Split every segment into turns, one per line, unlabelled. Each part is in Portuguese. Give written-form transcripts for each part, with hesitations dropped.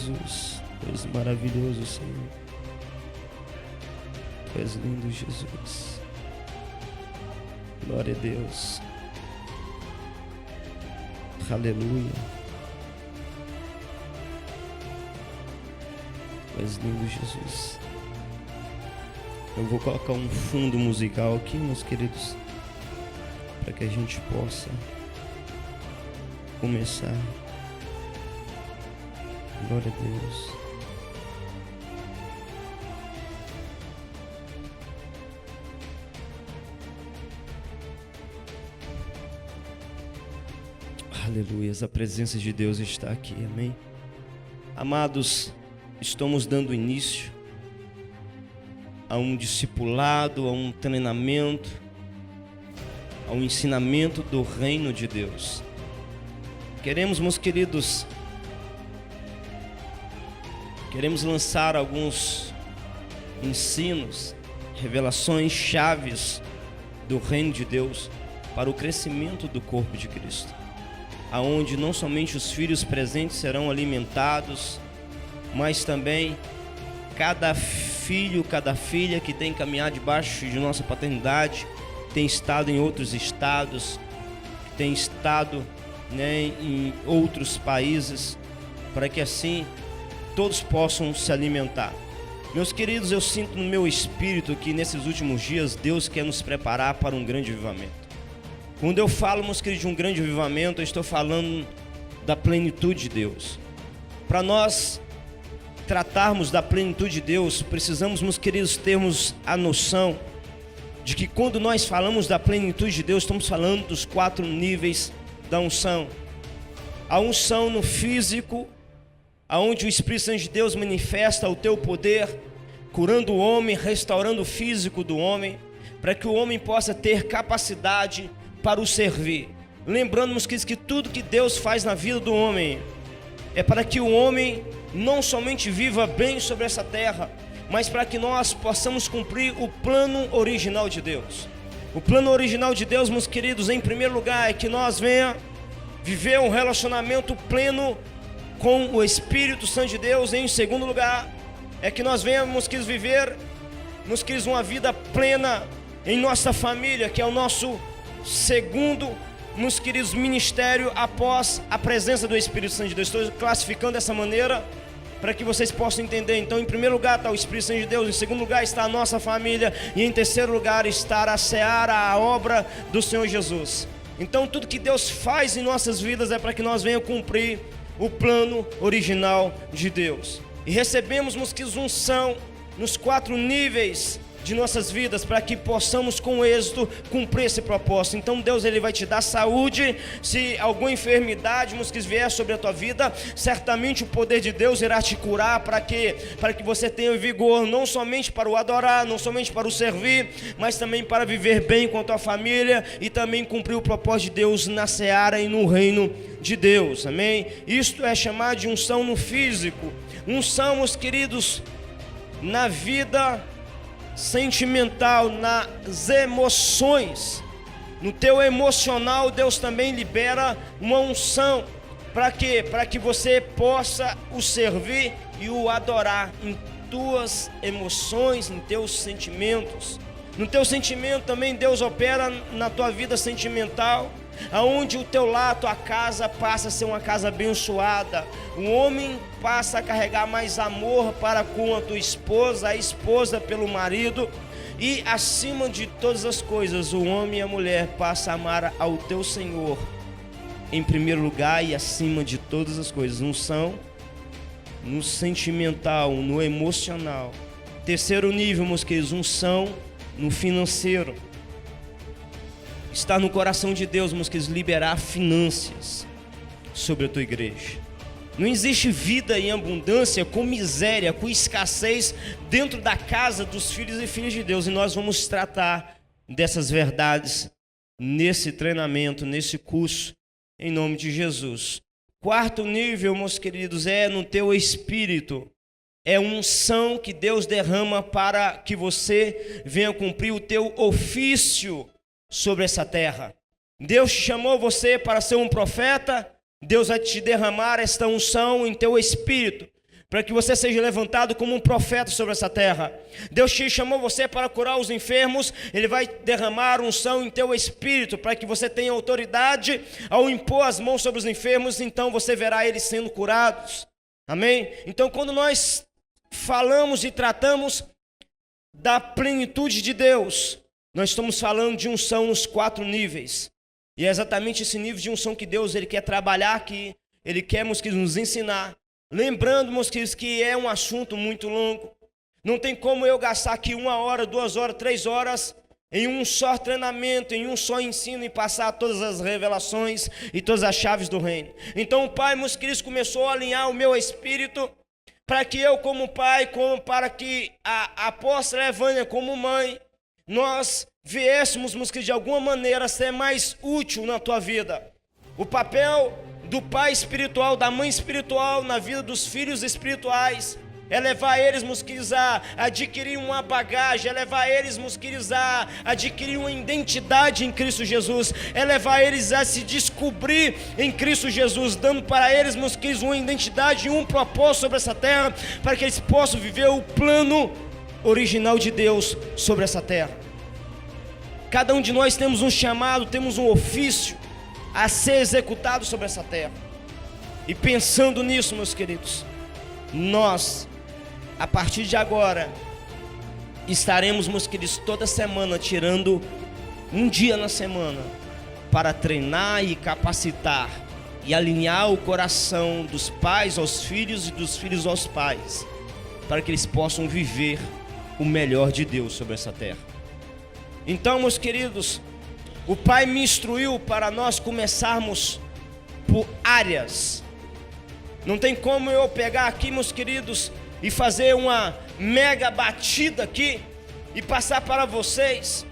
Jesus. Tu és maravilhoso, Senhor. Tu és lindo, Jesus. Glória a Deus. Aleluia. Tu és lindo, Jesus. Eu vou colocar um fundo musical aqui, meus queridos, para que a gente possa começar. Glória a Deus. Aleluia, a presença de Deus está aqui, amém? Amados, estamos dando início a um discipulado, a um treinamento, a um ensinamento do reino de Deus. Queremos, meus queridos, lançar alguns ensinos, revelações, chaves do reino de Deus para o crescimento do corpo de Cristo, aonde não somente os filhos presentes serão alimentados, mas também cada filho, cada filha que tem caminhado debaixo de nossa paternidade, tem estado em outros estados, tem estado, em outros países, para que assim todos possam se alimentar. Meus queridos, eu sinto no meu espírito que nesses últimos dias Deus quer nos preparar para um grande avivamento. Quando eu falo, meus queridos, de um grande avivamento, eu estou falando da plenitude de Deus. Para nós tratarmos da plenitude de Deus, precisamos, meus queridos, termos a noção de que quando nós falamos da plenitude de Deus, estamos falando dos 4 níveis da unção. A unção no físico, aonde o Espírito Santo de Deus manifesta o teu poder, curando o homem, restaurando o físico do homem, para que o homem possa ter capacidade para o servir. Lembrando-nos que tudo que Deus faz na vida do homem é para que o homem não somente viva bem sobre essa terra, mas para que nós possamos cumprir o plano original de Deus. O plano original de Deus, meus queridos, em primeiro lugar, é que nós venha viver um relacionamento pleno com o Espírito Santo de Deus. Em segundo lugar, é que nós venhamos viver, meus queridos, uma vida plena em nossa família, que é o nosso segundo, meus queridos, ministério após a presença do Espírito Santo de Deus. Estou classificando dessa maneira para que vocês possam entender. Então, em primeiro lugar está o Espírito Santo de Deus, em segundo lugar está a nossa família, e em terceiro lugar está a seara, a obra do Senhor Jesus. Então, tudo que Deus faz em nossas vidas é para que nós venhamos cumprir o plano original de Deus. E recebemos, meus queridos, unção nos 4 níveis de nossas vidas, para que possamos com êxito cumprir esse propósito. Então Deus, Ele vai te dar saúde. Se alguma enfermidade, meus queridos, vier sobre a tua vida, certamente o poder de Deus irá te curar, para que você tenha vigor, não somente para o adorar, não somente para o servir, mas também para viver bem com a tua família e também cumprir o propósito de Deus na seara e no reino de Deus, amém? Isto é chamado de unção no físico. Unção, meus queridos, na vida sentimental, nas emoções, no teu emocional. Deus também libera uma unção. Para quê? Para que você possa o servir e o adorar em tuas emoções, em teus sentimentos. No teu sentimento também Deus opera na tua vida sentimental, aonde o teu lar, a tua casa passa a ser uma casa abençoada. O homem passa a carregar mais amor para com a tua esposa, a esposa pelo marido, e acima de todas as coisas, o homem e a mulher passam a amar ao teu Senhor em primeiro lugar e acima de todas as coisas. Unção no sentimental, no emocional. Terceiro nível, meus queridos, unção no financeiro. Está no coração de Deus, meus queridos, liberar finanças sobre a tua igreja. Não existe vida em abundância com miséria, com escassez dentro da casa dos filhos e filhas de Deus. E nós vamos tratar dessas verdades nesse treinamento, nesse curso, em nome de Jesus. Quarto nível, meus queridos, é no teu espírito. É unção que Deus derrama para que você venha cumprir o teu ofício sobre essa terra. Deus te chamou você para ser um profeta. Deus vai te derramar esta unção em teu espírito, para que você seja levantado como um profeta sobre essa terra. Deus te chamou você para curar os enfermos. Ele vai derramar unção em teu espírito, para que você tenha autoridade ao impor as mãos sobre os enfermos, então você verá eles sendo curados. Amém? Então, quando nós falamos e tratamos da plenitude de Deus, nós estamos falando de unção nos 4 níveis. E é exatamente esse nível de unção que Deus ele quer trabalhar aqui. Ele quer nos ensinar. Lembrando, meus queridos, que é um assunto muito longo. Não tem como eu gastar aqui 1 hora, 2 horas, 3 horas em um só treinamento, em um só ensino e passar todas as revelações e todas as chaves do reino. Então o Pai, meus queridos, começou a alinhar o meu espírito para que eu como pai, para que a apóstola Evânia como mãe, nós viéssemos, meus queridos, de alguma maneira ser mais útil na tua vida. O papel do pai espiritual, da mãe espiritual na vida dos filhos espirituais é levar eles, meus queridos, a adquirir uma bagagem, é levar eles, meus queridos, a adquirir uma identidade em Cristo Jesus, é levar eles a se descobrir em Cristo Jesus, dando para eles, meus queridos, uma identidade e um propósito sobre essa terra, para que eles possam viver o plano original de Deus sobre essa terra. Cada um de nós temos um chamado, temos um ofício a ser executado sobre essa terra. E pensando nisso, meus queridos, nós, a partir de agora, estaremos, meus queridos, toda semana tirando um dia na semana para treinar e capacitar e alinhar o coração dos pais aos filhos e dos filhos aos pais, para que eles possam viver o melhor de Deus sobre essa terra. Então, meus queridos, o Pai me instruiu para nós começarmos por áreas. Não tem como eu pegar aqui, meus queridos, e fazer uma mega batida aqui e passar para vocês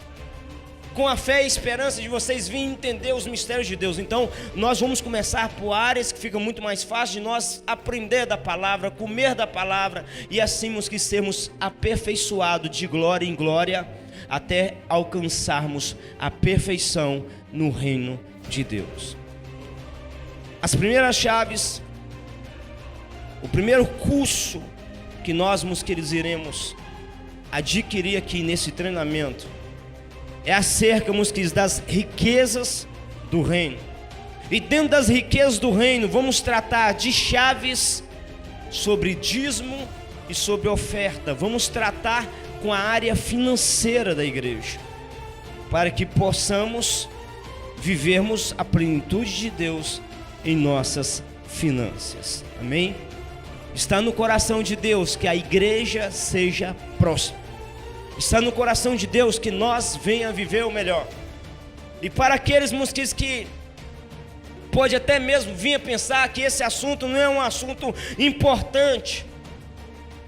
com a fé e esperança de vocês virem entender os mistérios de Deus. Então, nós vamos começar por áreas que ficam muito mais fácil de nós aprender da palavra, comer da palavra e assim meus que sermos aperfeiçoados de glória em glória até alcançarmos a perfeição no reino de Deus. As primeiras chaves, o primeiro curso que nós, meus queridos, iremos adquirir aqui nesse treinamento é acerca, meus queridos, das riquezas do reino. E dentro das riquezas do reino, vamos tratar de chaves sobre dízimo e sobre oferta. Vamos tratar com a área financeira da igreja, para que possamos vivermos a plenitude de Deus em nossas finanças. Amém? Está no coração de Deus que a igreja seja próspera. Está no coração de Deus que nós venha viver o melhor. E para aqueles, meus queridos, que pode até mesmo vir a pensar que esse assunto não é um assunto importante,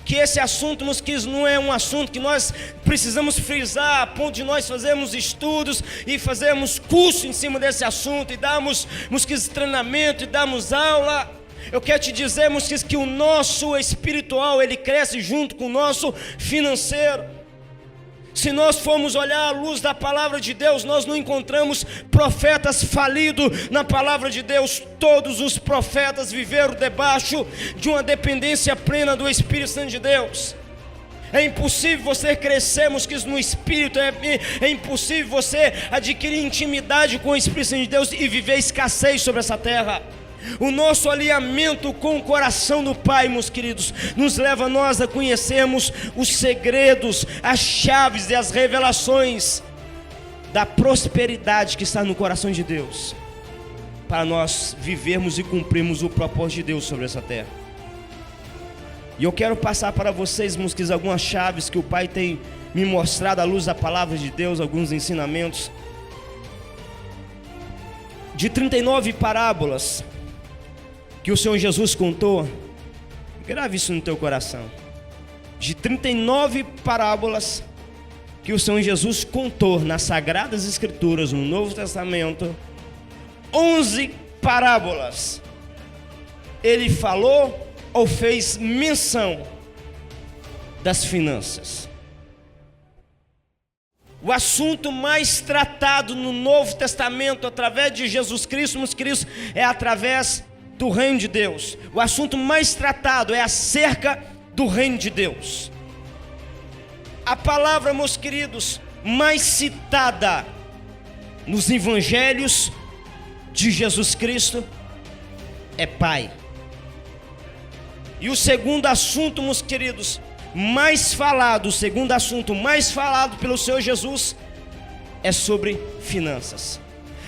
que esse assunto, meus queridos, não é um assunto que nós precisamos frisar a ponto de nós fazermos estudos e fazermos curso em cima desse assunto e darmos, meus queridos, treinamento e darmos aula. Eu quero te dizer, meus queridos, que o nosso espiritual, ele cresce junto com o nosso financeiro. Se nós formos olhar à luz da palavra de Deus, nós não encontramos profetas falidos na palavra de Deus. Todos os profetas viveram debaixo de uma dependência plena do Espírito Santo de Deus. É impossível você crescer, meus queridos, no Espírito, é impossível você adquirir intimidade com o Espírito Santo de Deus e viver escassez sobre essa terra. O nosso alinhamento com o coração do Pai, meus queridos, nos leva a nós a conhecermos os segredos, as chaves e as revelações da prosperidade que está no coração de Deus, para nós vivermos e cumprirmos o propósito de Deus sobre essa terra. E eu quero passar para vocês, meus queridos, algumas chaves que o Pai tem me mostrado à luz da palavra de Deus, alguns ensinamentos. De 39 parábolas que o Senhor Jesus contou, grave isso no teu coração. De 39 parábolas que o Senhor Jesus contou nas Sagradas Escrituras, no Novo Testamento, 11 parábolas ele falou ou fez menção das finanças. O assunto mais tratado no Novo Testamento através de Jesus Cristo, meus queridos, é através do reino de Deus. O assunto mais tratado é acerca do reino de Deus. A palavra, meus queridos, mais citada nos evangelhos de Jesus Cristo é Pai. E o segundo assunto, meus queridos, mais falado, o segundo assunto mais falado pelo Senhor Jesus é sobre finanças.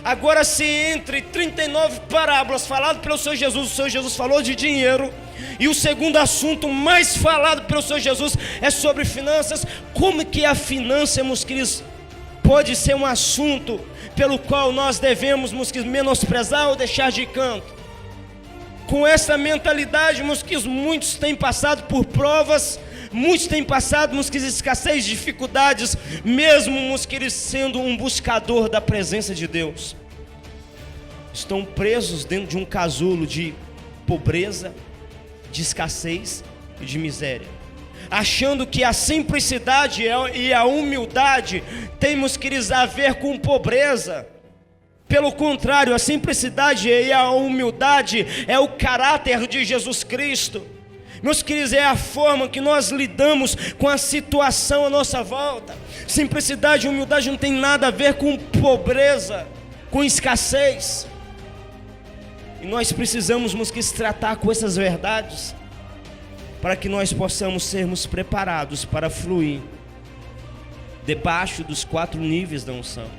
Agora, se entre 39 parábolas faladas pelo Senhor Jesus falou de dinheiro, e o segundo assunto mais falado pelo Senhor Jesus é sobre finanças, como que a finança, meus queridos, pode ser um assunto pelo qual nós devemos, meus queridos, menosprezar ou deixar de canto? Com essa mentalidade, meus queridos, muitos têm passado por provas, muitos têm passado, meus queridos, escassez, dificuldades, mesmo, meus queridos, sendo um buscador da presença de Deus. Estão presos dentro de um casulo de pobreza, de escassez e de miséria, achando que a simplicidade e a humildade tem, meus queridos, a ver com pobreza. Pelo contrário, a simplicidade e a humildade é o caráter de Jesus Cristo. Meus queridos, é a forma que nós lidamos com a situação à nossa volta. Simplicidade e humildade não tem nada a ver com pobreza, com escassez. E nós precisamos nos tratar com essas verdades, para que nós possamos sermos preparados para fluir debaixo dos 4 níveis da unção,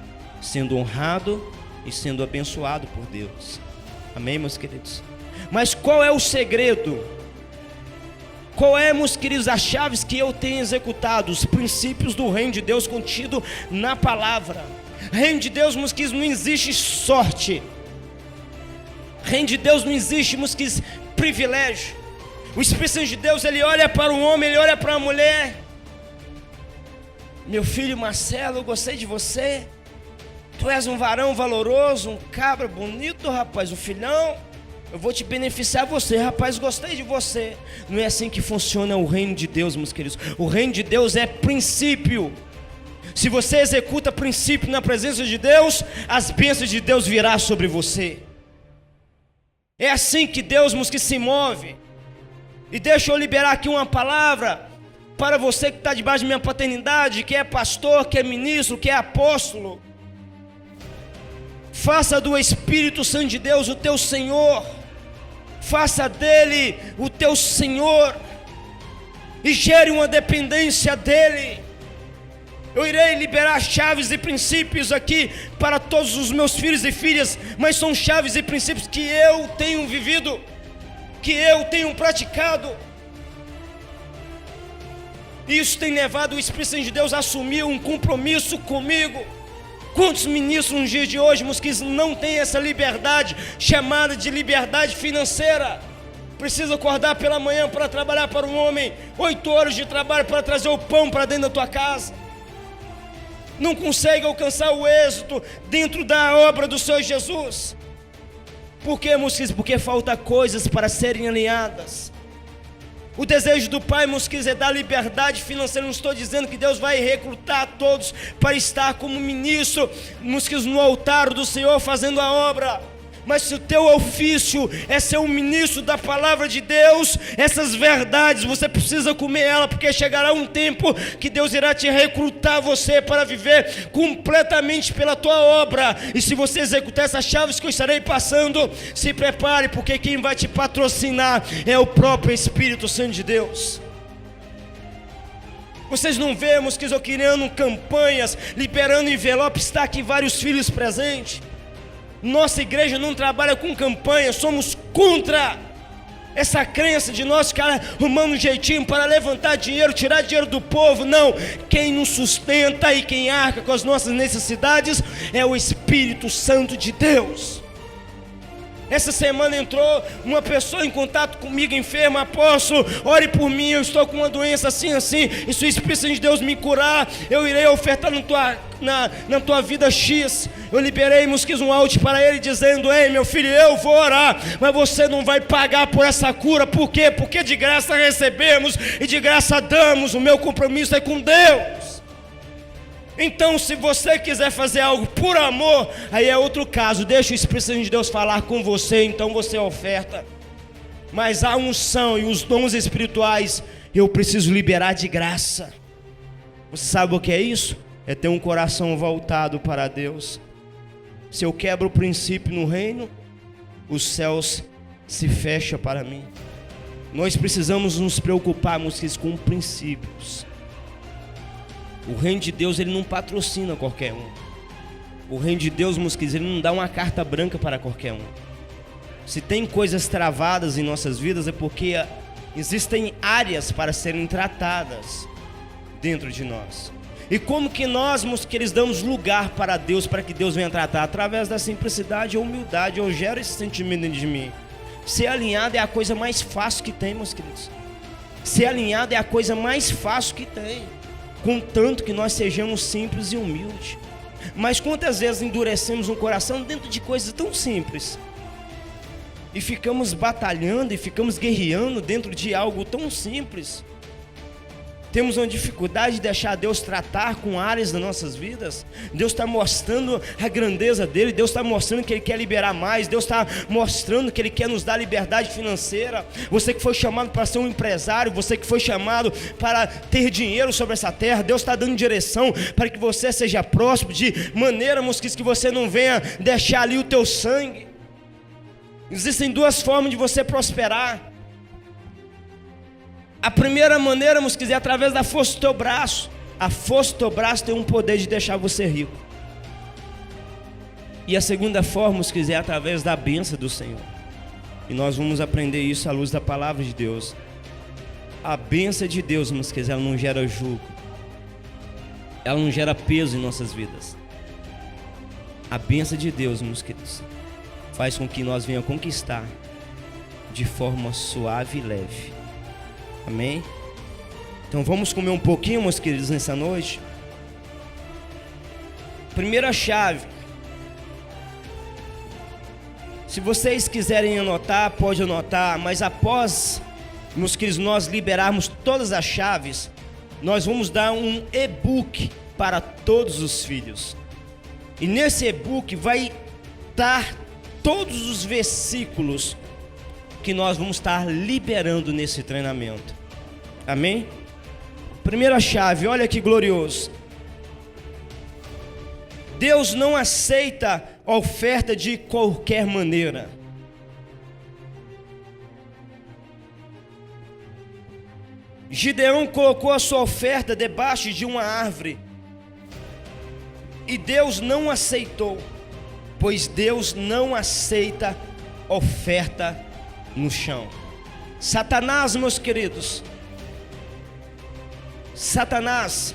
sendo honrado e sendo abençoado por Deus. Amém, meus queridos? Mas qual é o segredo? Qual é, meus queridos, as chaves que eu tenho executado? Os princípios do reino de Deus contido na palavra. Reino de Deus, meus queridos, não existe sorte. Reino de Deus não existe, meus queridos, privilégio. O Espírito Santo de Deus, ele olha para o homem, ele olha para a mulher. Meu filho Marcelo, eu gostei de você. Tu és um varão valoroso, um cabra bonito, rapaz, um filhão. Eu vou te beneficiar você, rapaz, gostei de você. Não é assim que funciona o reino de Deus, meus queridos. O reino de Deus é princípio. Se você executa princípio na presença de Deus, as bênçãos de Deus virão sobre você. É assim que Deus, meus queridos, se move. E deixa eu liberar aqui uma palavra para você que está debaixo de minha paternidade, que é pastor, que é ministro, que é apóstolo. Faça do Espírito Santo de Deus o teu Senhor. Faça dele o teu Senhor. E gere uma dependência dele. Eu irei liberar chaves e princípios aqui para todos os meus filhos e filhas, mas são chaves e princípios que eu tenho vivido, que eu tenho praticado. Isso tem levado o Espírito Santo de Deus a assumir um compromisso comigo. Quantos ministros nos dias de hoje, meus queridos, não têm essa liberdade, chamada de liberdade financeira? Precisa acordar pela manhã para trabalhar para um homem, 8 horas de trabalho para trazer o pão para dentro da tua casa. Não consegue alcançar o êxito dentro da obra do Senhor Jesus. Por quê, meus queridos? Porque falta coisas para serem alinhadas. O desejo do Pai, meus queridos, é dar liberdade financeira. Não estou dizendo que Deus vai recrutar todos para estar como ministro, meus queridos, no altar do Senhor fazendo a obra. Mas se o teu ofício é ser um ministro da palavra de Deus, essas verdades você precisa comer ela, porque chegará um tempo que Deus irá te recrutar você para viver completamente pela tua obra. E se você executar essas chaves que eu estarei passando, se prepare, porque quem vai te patrocinar é o próprio Espírito Santo de Deus. Vocês não vemos que eu criando campanhas, liberando envelopes, está aqui vários filhos presentes. Nossa igreja não trabalha com campanha, somos contra essa crença de nós ficar arrumando um jeitinho para levantar dinheiro, tirar dinheiro do povo. Não, quem nos sustenta e quem arca com as nossas necessidades é o Espírito Santo de Deus. Essa semana entrou uma pessoa em contato comigo, enferma: apóstolo, ore por mim, eu estou com uma doença assim, assim, e se o Espírito Santo de Deus me curar, eu irei ofertar na tua vida X. Eu liberei, um áudio para ele dizendo: ei, meu filho, eu vou orar, mas você não vai pagar por essa cura. Por quê? Porque de graça recebemos e de graça damos. O meu compromisso é com Deus. Então, se você quiser fazer algo por amor, aí é outro caso. Deixa o Espírito Santo de Deus falar com você, então você oferta. Mas a unção e os dons espirituais, eu preciso liberar de graça. Você sabe o que é isso? É ter um coração voltado para Deus. Se eu quebro o princípio no reino, os céus se fecham para mim. Nós precisamos nos preocuparmos com princípios. O reino de Deus, ele não patrocina qualquer um. O reino de Deus, meus queridos, ele não dá uma carta branca para qualquer um. Se tem coisas travadas em nossas vidas, é porque existem áreas para serem tratadas dentro de nós. E como que nós, meus queridos, damos lugar para Deus, para que Deus venha tratar? Através da simplicidade e humildade. Eu gero esse sentimento dentro de mim. Ser alinhado é a coisa mais fácil que tem, meus queridos. Ser alinhado é a coisa mais fácil que tem, contanto que nós sejamos simples e humildes. Mas quantas vezes endurecemos um coração dentro de coisas tão simples e ficamos batalhando e ficamos guerreando dentro de algo tão simples? Temos uma dificuldade de deixar Deus tratar com áreas das nossas vidas. Deus está mostrando a grandeza dele. Deus está mostrando que Ele quer liberar mais. Deus está mostrando que Ele quer nos dar liberdade financeira. Você que foi chamado para ser um empresário, você que foi chamado para ter dinheiro sobre essa terra, Deus está dando direção para que você seja próspero, de maneira, mosquitos, que você não venha deixar ali o teu sangue. Existem duas formas de você prosperar. A primeira maneira, meus queridos, é através da força do teu braço. A força do teu braço tem um poder de deixar você rico. E a segunda forma, meus queridos, é através da bênção do Senhor. E nós vamos aprender isso à luz da palavra de Deus. A bênção de Deus, meus queridos, ela não gera jugo. Ela não gera peso em nossas vidas. A bênção de Deus, meus queridos, faz com que nós venhamos conquistar de forma suave e leve. Amém? Então vamos comer um pouquinho, meus queridos, nessa noite. Primeira chave. Se vocês quiserem anotar, pode anotar. Mas após, meus queridos, nós liberarmos todas as chaves, nós vamos dar um e-book para todos os filhos. E nesse e-book vai estar todos os versículos que nós vamos estar liberando nesse treinamento. Amém? Primeira chave, olha que glorioso. Deus não aceita oferta de qualquer maneira. Gideão colocou a sua oferta debaixo de uma árvore e Deus não aceitou, pois Deus não aceita oferta no chão. Satanás, meus queridos, Satanás,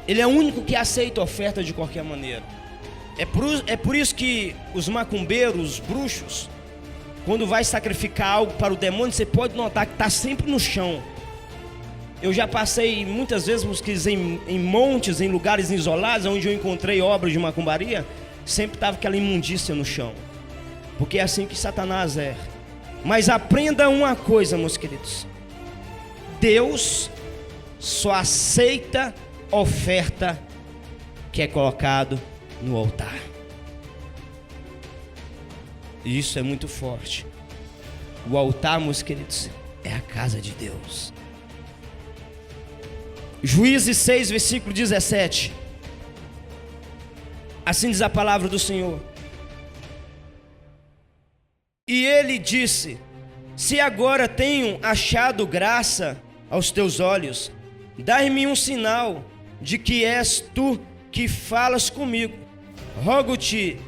ele é o único que aceita oferta de qualquer maneira. É por isso que os macumbeiros, os bruxos, quando vai sacrificar algo para o demônio, você pode notar que está sempre no chão. Eu já passei muitas vezes em montes, em lugares isolados, onde eu encontrei obras de macumbaria, sempre estava aquela imundícia no chão. Porque é assim que Satanás é. Mas aprenda uma coisa, meus queridos. Deus só aceita oferta que é colocado no altar. E isso é muito forte. O altar, meus queridos, é a casa de Deus. Juízes 6, versículo 17. Assim diz a palavra do Senhor. E ele disse: se agora tenho achado graça aos teus olhos, dai-me um sinal de que és tu que falas comigo. Rogo-te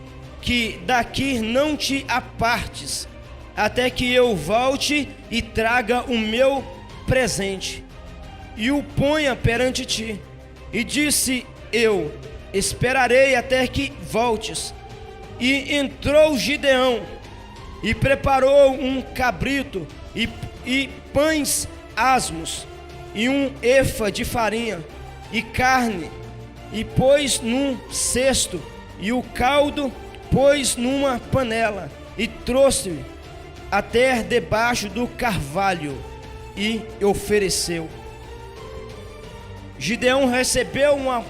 que daqui não te apartes, até que eu volte e traga o meu presente e o ponha perante ti. E disse eu: esperarei até que voltes. E entrou Gideão e preparou um cabrito e pães asmos e um efa de farinha e carne, e pôs num cesto, e o caldo pôs numa panela, e trouxe-me até debaixo do carvalho e ofereceu. Gideão recebeu uma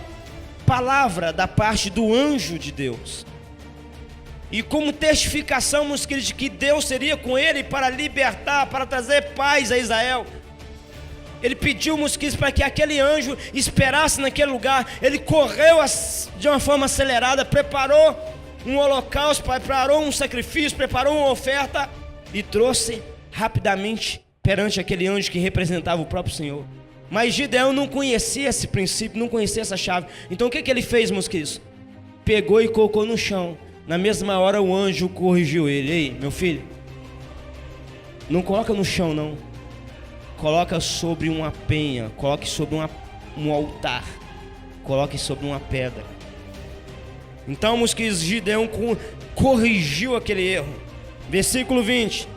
palavra da parte do anjo de Deus. E como testificação, meus queridos, de que Deus seria com ele para libertar, para trazer paz a Israel, ele pediu, meus queridos, para que aquele anjo esperasse naquele lugar. Ele correu de uma forma acelerada, preparou um holocausto, preparou um sacrifício, preparou uma oferta e trouxe rapidamente perante aquele anjo que representava o próprio Senhor. Mas Gideão não conhecia esse princípio, não conhecia essa chave. Então o que ele fez, meus queridos? Pegou e colocou no chão. Na mesma hora o anjo corrigiu ele. Ei, meu filho, não coloca no chão não. Coloca sobre uma penha, coloque sobre um altar, coloque sobre uma pedra. Então, meus queridos, Gideão corrigiu aquele erro. Versículo 20.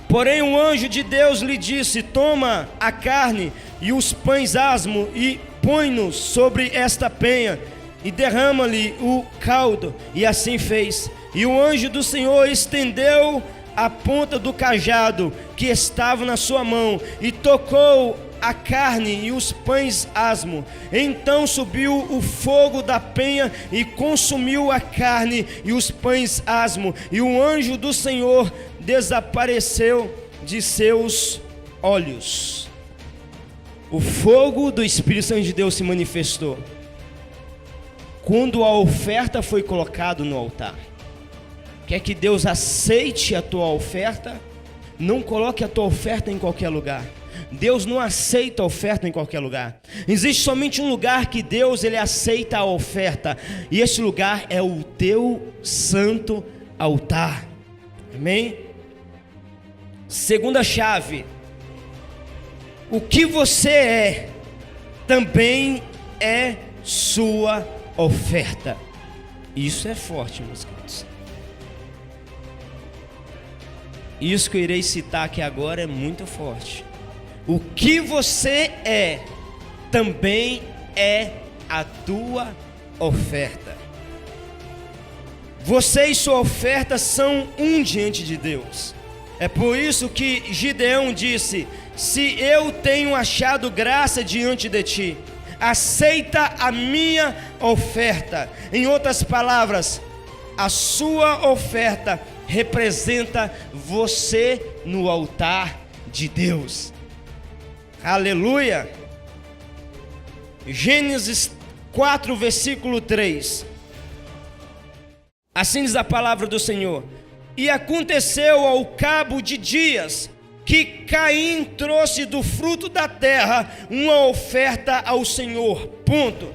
Porém o anjo de Deus lhe disse: toma a carne e os pães asmo e põe-nos sobre esta penha e derrama-lhe o caldo. E assim fez. E o anjo do Senhor estendeu a ponta do cajado que estava na sua mão e tocou a carne e os pães asmo. Então subiu o fogo da penha e consumiu a carne e os pães asmo, e o anjo do Senhor desapareceu de seus olhos. O fogo do Espírito Santo de Deus se manifestou quando a oferta foi colocada no altar. Quer que Deus aceite a tua oferta? Não coloque a tua oferta em qualquer lugar. Deus não aceita a oferta em qualquer lugar. Existe somente um lugar que Deus ele aceita a oferta, e esse lugar é o teu santo altar. Amém? Segunda chave: o que você é também é sua oferta. Isso é forte, meus queridos. Isso que eu irei citar aqui agora é muito forte. O que você é também é a tua oferta. Você e sua oferta são um diante de Deus. É por isso que Gideão disse: se eu tenho achado graça diante de ti, aceita a minha oferta. Em outras palavras, a sua oferta representa você no altar de Deus. Aleluia. Gênesis 4, versículo 3. Assim diz a palavra do Senhor: e aconteceu ao cabo de dias que Caim trouxe do fruto da terra uma oferta ao Senhor. Ponto.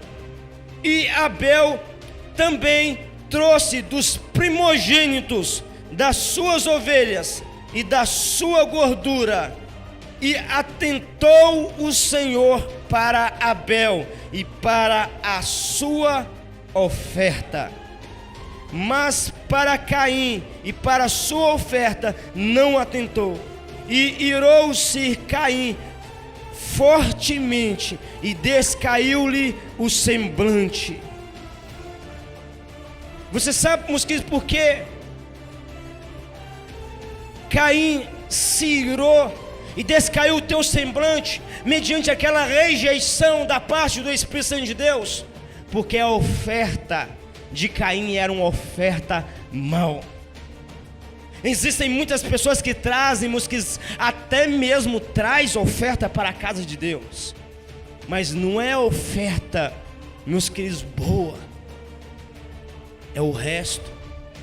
E Abel também trouxe dos primogênitos das suas ovelhas e da sua gordura. E atentou o Senhor para Abel e para a sua oferta, mas para Caim e para a sua oferta não atentou. E irou-se Caim fortemente e descaiu-lhe o semblante. Você sabe, mosquitos, por que Caim se irou e descaiu o teu semblante mediante aquela rejeição da parte do Espírito Santo de Deus? Porque a oferta de Caim era uma oferta mau. Existem muitas pessoas que trazem, que até mesmo traz oferta para a casa de Deus, mas não é oferta, meus queridos, boa. É o resto,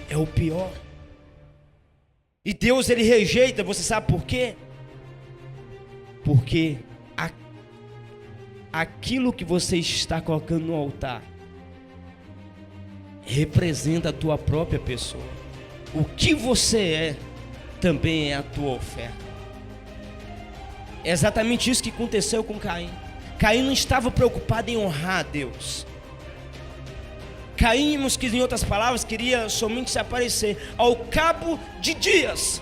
é o pior. E Deus ele rejeita. Você sabe por quê? Porque aquilo que você está colocando no altar representa a tua própria pessoa. O que você é também é a tua oferta. É exatamente isso que aconteceu com Caim. Caim não estava preocupado em honrar a Deus. Caim, em outras palavras, queria somente se aparecer. Ao cabo de dias,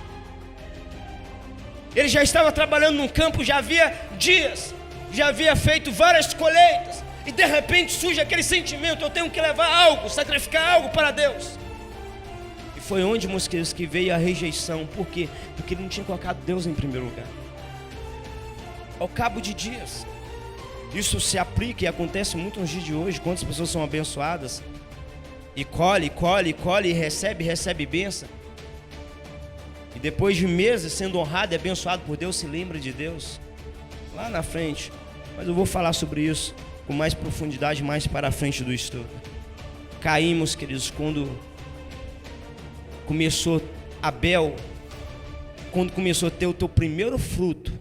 ele já estava trabalhando no campo, já havia dias, já havia feito várias colheitas, e de repente surge aquele sentimento: eu tenho que levar algo, sacrificar algo para Deus. E foi onde, meus queridos, que veio a rejeição. Por quê? Porque ele não tinha colocado Deus em primeiro lugar. Ao cabo de dias, Isso se aplica e acontece muito nos dias de hoje. Quantas pessoas são abençoadas e colhe, e recebe bênção. E depois de meses sendo honrado e abençoado por Deus, se lembra de Deus lá na frente. Mas eu vou falar sobre isso com mais profundidade mais para a frente do estudo. Caímos, queridos, quando começou Abel, quando começou a ter o teu primeiro fruto,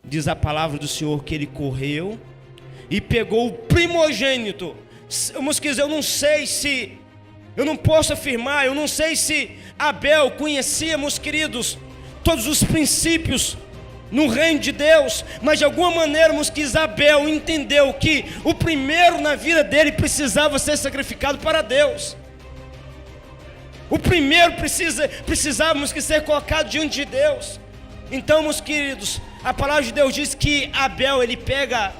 diz a palavra do Senhor que ele correu e pegou o primogênito. Meus queridos, eu não posso afirmar, eu não sei se Abel conhecia, meus queridos, todos os princípios no reino de Deus, mas de alguma maneira, meus queridos, Abel entendeu que o primeiro na vida dele precisava ser sacrificado para Deus. O primeiro precisávamos que ser colocado diante de Deus. Então, meus queridos, a palavra de Deus diz que Abel, ele pega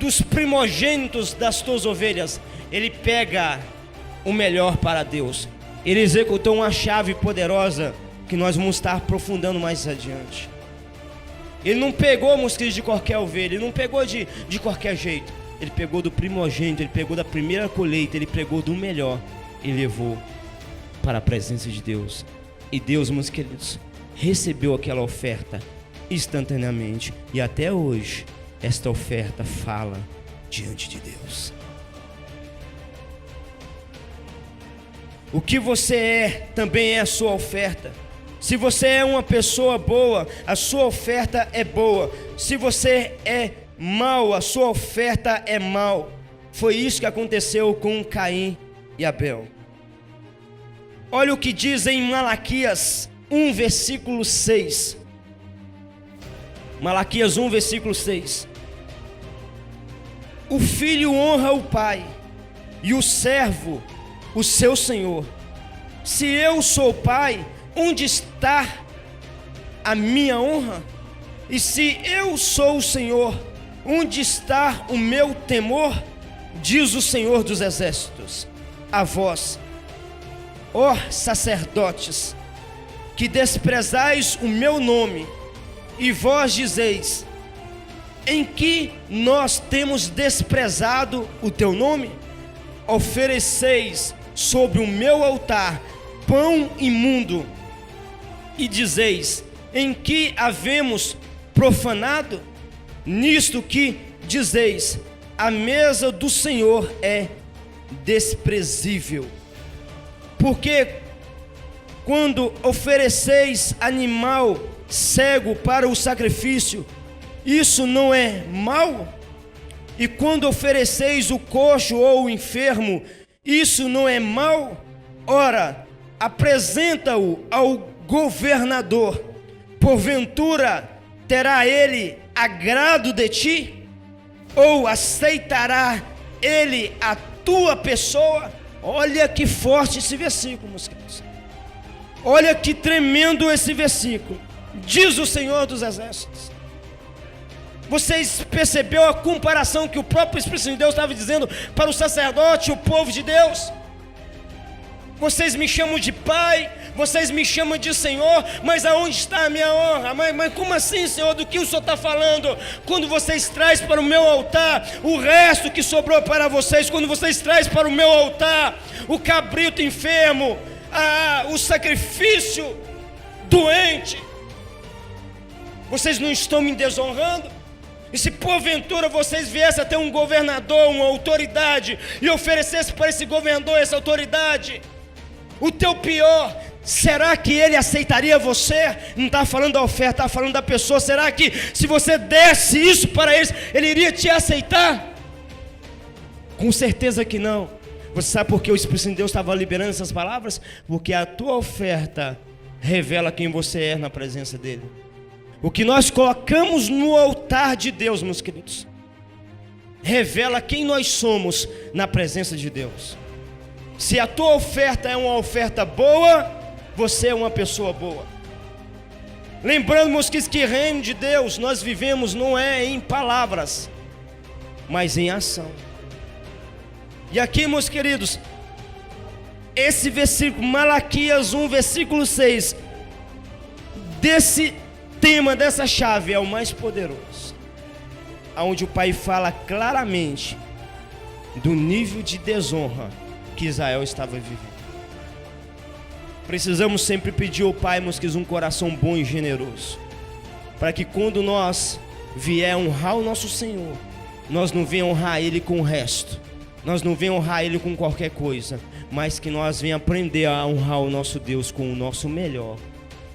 dos primogênitos das tuas ovelhas, ele pega o melhor para Deus. Ele executou uma chave poderosa que nós vamos estar aprofundando mais adiante. Ele não pegou, meus queridos, de qualquer ovelha, ele não pegou de qualquer jeito. Ele pegou do primogênito, ele pegou da primeira colheita, ele pegou do melhor e levou para a presença de Deus. E Deus, meus queridos, recebeu aquela oferta instantaneamente. E até hoje, esta oferta fala diante de Deus. O que você é, também é a sua oferta. Se você é uma pessoa boa, a sua oferta é boa. Se você é mau, a sua oferta é mau. Foi isso que aconteceu com Caim e Abel. Olha o que diz em Malaquias 1, versículo 6. Malaquias 1, versículo 6. O filho honra o pai, e o servo o seu senhor. Se eu sou pai, onde está a minha honra? E se eu sou o Senhor, onde está o meu temor? Diz o Senhor dos exércitos a vós, ó sacerdotes, que desprezais o meu nome, e vós dizeis: em que nós temos desprezado o teu nome? Ofereceis sobre o meu altar pão imundo, e dizeis: em que havemos profanado? Nisto que dizeis: a mesa do Senhor é desprezível. Porque quando ofereceis animal cego para o sacrifício, isso não é mal? E quando ofereceis o coxo ou o enfermo, isso não é mal? Ora, apresenta-o ao governador. Porventura terá ele agrado de ti? Ou aceitará ele a tua pessoa? Olha que forte esse versículo, meus queridos. Olha que tremendo esse versículo. Diz o Senhor dos exércitos. Vocês perceberam a comparação que o próprio Espírito de Deus estava dizendo para o sacerdote, o povo de Deus? Vocês me chamam de pai, vocês me chamam de Senhor, mas aonde está a minha honra? Mas como assim, Senhor? Do que o Senhor está falando? Quando vocês trazem para o meu altar o resto que sobrou para vocês, quando vocês trazem para o meu altar o cabrito enfermo, o sacrifício doente, vocês não estão me desonrando? E se porventura vocês viessem a ter um governador, uma autoridade, e oferecessem para esse governador, essa autoridade, o teu pior, será que ele aceitaria você? Não está falando da oferta, está falando da pessoa. Será que se você desse isso para eles, ele iria te aceitar? Com certeza que não. Você sabe por que o Espírito de Deus estava liberando essas palavras? Porque a tua oferta revela quem você é na presença dele. O que nós colocamos no altar de Deus, meus queridos, revela quem nós somos na presença de Deus. Se a tua oferta é uma oferta boa, você é uma pessoa boa. Lembrando, meus queridos, que reino de Deus nós vivemos não é em palavras, mas em ação. E aqui, meus queridos, esse versículo, Malaquias 1, versículo 6, desse tema, dessa chave, é o mais poderoso. onde o pai fala claramente do nível de desonra que Israel estava vivendo. Precisamos sempre pedir ao Pai, meus queridos, um coração bom e generoso, para que quando nós vier honrar o nosso Senhor, nós não venhamos honrar Ele com o resto, nós não venhamos honrar Ele com qualquer coisa, mas que nós venhamos aprender a honrar o nosso Deus com o nosso melhor,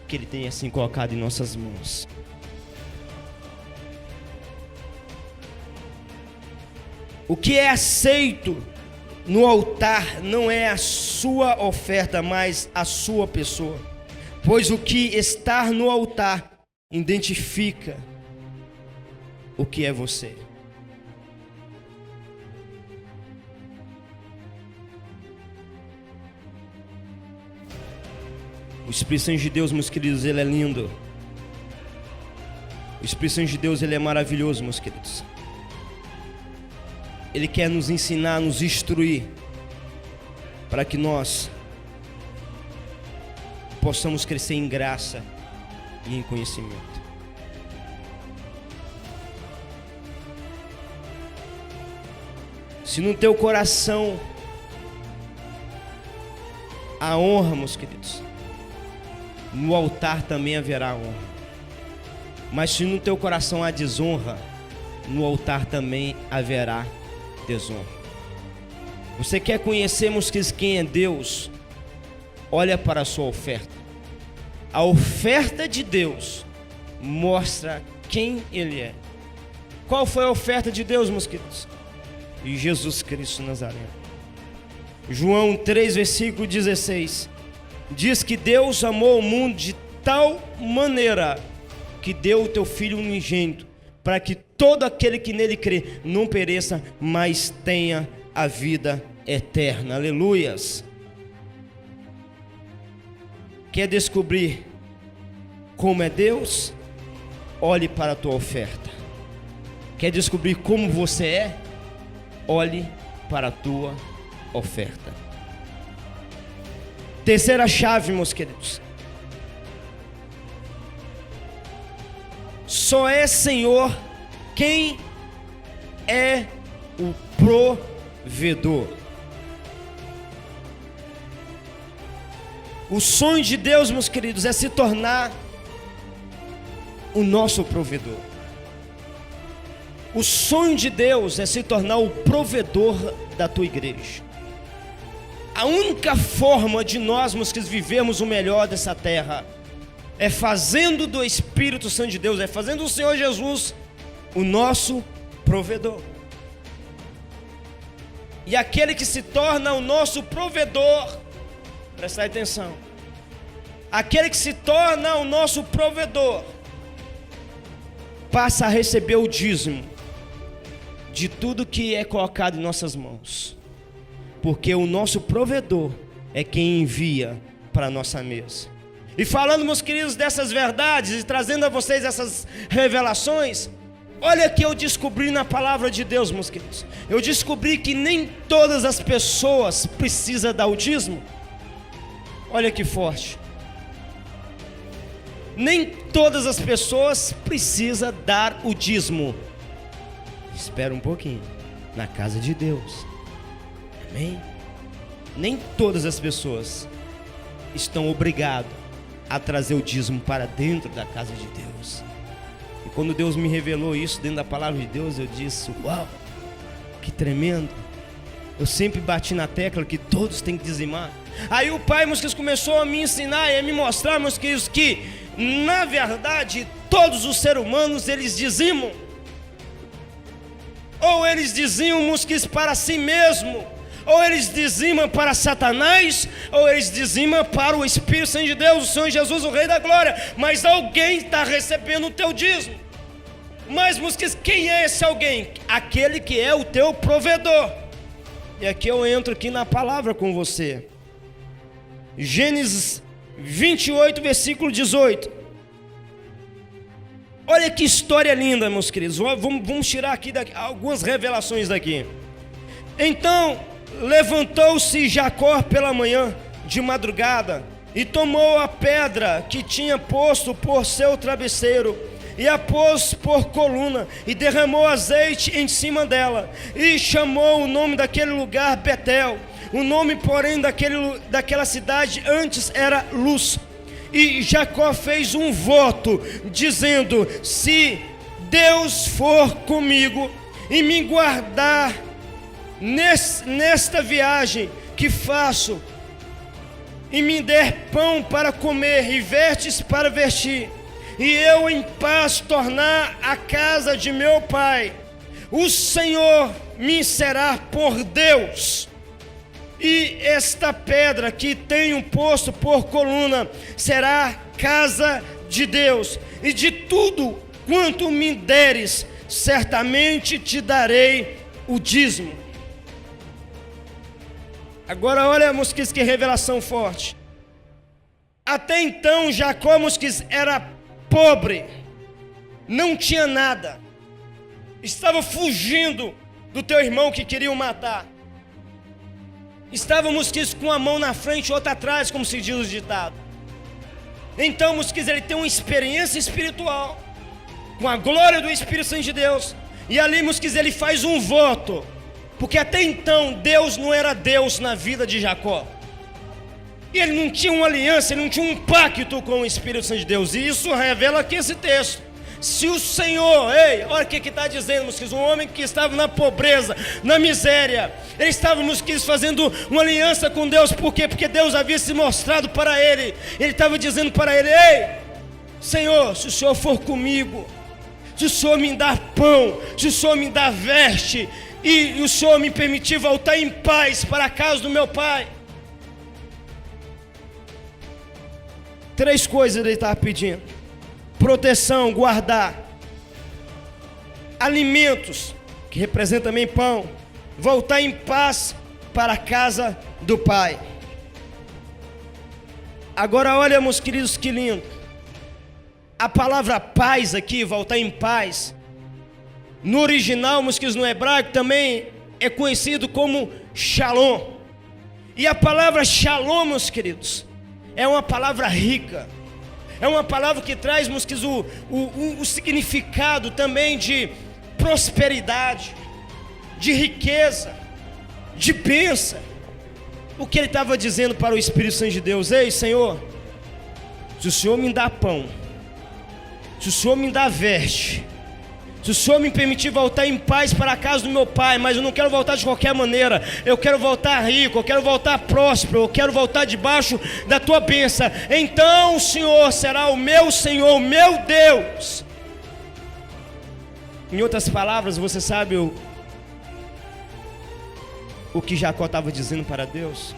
que Ele tem assim colocado em nossas mãos. O que é aceito no altar não é a sua oferta, mas a sua pessoa. Pois o que está no altar identifica o que é você. O Espírito Santo de Deus, meus queridos, ele é lindo. O Espírito Santo de Deus, ele é maravilhoso, meus queridos. Ele quer nos ensinar, nos instruir, para que nós possamos crescer em graça e em conhecimento. Se no teu coração há honra, meus queridos, no altar também haverá honra. Mas se no teu coração há desonra, no altar também haverá desonra. Você quer conhecer, meus queridos, quem é Deus? Olha para a sua oferta. A oferta de Deus mostra quem Ele é. Qual foi a oferta de Deus, meus queridos? E Jesus Cristo Nazareno. João 3, versículo 16 diz que Deus amou o mundo de tal maneira que deu o teu Filho unigênito, para que todo aquele que nele crê não pereça, mas tenha a vida eterna. Aleluias. Quer descobrir como é Deus? Olhe para a tua oferta. Quer descobrir como você é? Olhe para a tua oferta. Terceira chave, meus queridos. Só é Senhor quem é o provedor. O sonho de Deus, meus queridos, é se tornar o nosso provedor. O sonho de Deus é se tornar o provedor da tua igreja. A única forma de nós, meus queridos, vivermos o melhor dessa terra é fazendo do Espírito Santo de Deus, é fazendo do Senhor Jesus o nosso provedor. E aquele que se torna o nosso provedor, presta atenção, aquele que se torna o nosso provedor, passa a receber o dízimo de tudo que é colocado em nossas mãos, porque o nosso provedor é quem envia para a nossa mesa. E falando, meus queridos, dessas verdades e trazendo a vocês essas revelações, olha que eu descobri na palavra de Deus, meus queridos. Eu descobri que nem todas as pessoas precisam dar o dízimo. Olha que forte. Nem todas as pessoas precisam dar o dízimo. Espera um pouquinho. Na casa de Deus. Amém? Nem todas as pessoas estão obrigadas a trazer o dízimo para dentro da casa de Deus. E quando Deus me revelou isso dentro da palavra de Deus, eu disse: uau, que tremendo. Eu sempre bati na tecla que todos têm que dizimar. Aí o Pai, meus queridos, começou a me ensinar e a me mostrar, meus queridos, que na verdade todos os seres humanos, eles dizimam. Ou eles dizimam, meus queridos, para si mesmo, ou eles dizimam para Satanás, ou eles dizimam para o Espírito Santo de Deus, o Senhor Jesus, o Rei da Glória. Mas alguém está recebendo o teu dízimo. Mas, meus queridos, quem é esse alguém? Aquele que é o teu provedor. E aqui eu entro aqui na palavra com você. Gênesis 28, versículo 18. Olha que história linda, meus queridos. Vamos tirar aqui algumas revelações daqui. Então levantou-se Jacó pela manhã, de madrugada, e tomou a pedra que tinha posto por seu travesseiro, e a pôs por coluna, e derramou azeite em cima dela, e chamou o nome daquele lugar Betel. O nome, porém, daquela cidade antes era Luz. E Jacó fez um voto, dizendo: se Deus for comigo e me guardar nesta viagem que faço, e me der pão para comer e vestes para vestir, e eu em paz tornar a casa de meu pai, o Senhor me será por Deus, e esta pedra que tenho posto por coluna será casa de Deus, e de tudo quanto me deres, certamente te darei o dízimo. Agora olha, Mosquis, que revelação forte. Até então Jacó, Mosquis, era pobre, não tinha nada, estava fugindo do teu irmão que queria o matar. Estava, Mosquis, com a mão na frente e outra atrás, como se diz o ditado. Então, Mosquis, ele tem uma experiência espiritual com a glória do Espírito Santo de Deus. E ali, Mosquis, ele faz um voto, porque até então Deus não era Deus na vida de Jacó. E ele não tinha uma aliança, ele não tinha um pacto com o Espírito Santo de Deus. E isso revela aqui esse texto. Se o Senhor, olha o que está dizendo, Mosquis, um homem que estava na pobreza, na miséria, ele estava, Mosquis, fazendo uma aliança com Deus. Por quê? Porque Deus havia se mostrado para ele. Ele estava dizendo para ele: ei, Senhor, se o Senhor for comigo, se o Senhor me dar pão, se o Senhor me dar veste, e o Senhor me permitir voltar em paz para a casa do meu pai. 3 coisas ele estava pedindo: proteção, guardar; alimentos, que representa também pão; voltar em paz para a casa do pai. Agora olha, meus queridos, que lindo. A palavra paz aqui, voltar em paz, no original, meus queridos, no hebraico também é conhecido como shalom. E a palavra shalom, meus queridos, é uma palavra rica. É uma palavra que traz, meus queridos, o significado também de prosperidade, de riqueza, de bênção. O que ele estava dizendo para o Espírito Santo de Deus: ei, Senhor, se o Senhor me dá pão, se o Senhor me dá veste, se o Senhor me permitir voltar em paz para a casa do meu pai, mas eu não quero voltar de qualquer maneira, eu quero voltar rico, eu quero voltar próspero, eu quero voltar debaixo da tua bênção, então o Senhor será o meu Senhor, o meu Deus. Em outras palavras, você sabe o que Jacó estava dizendo para Deus?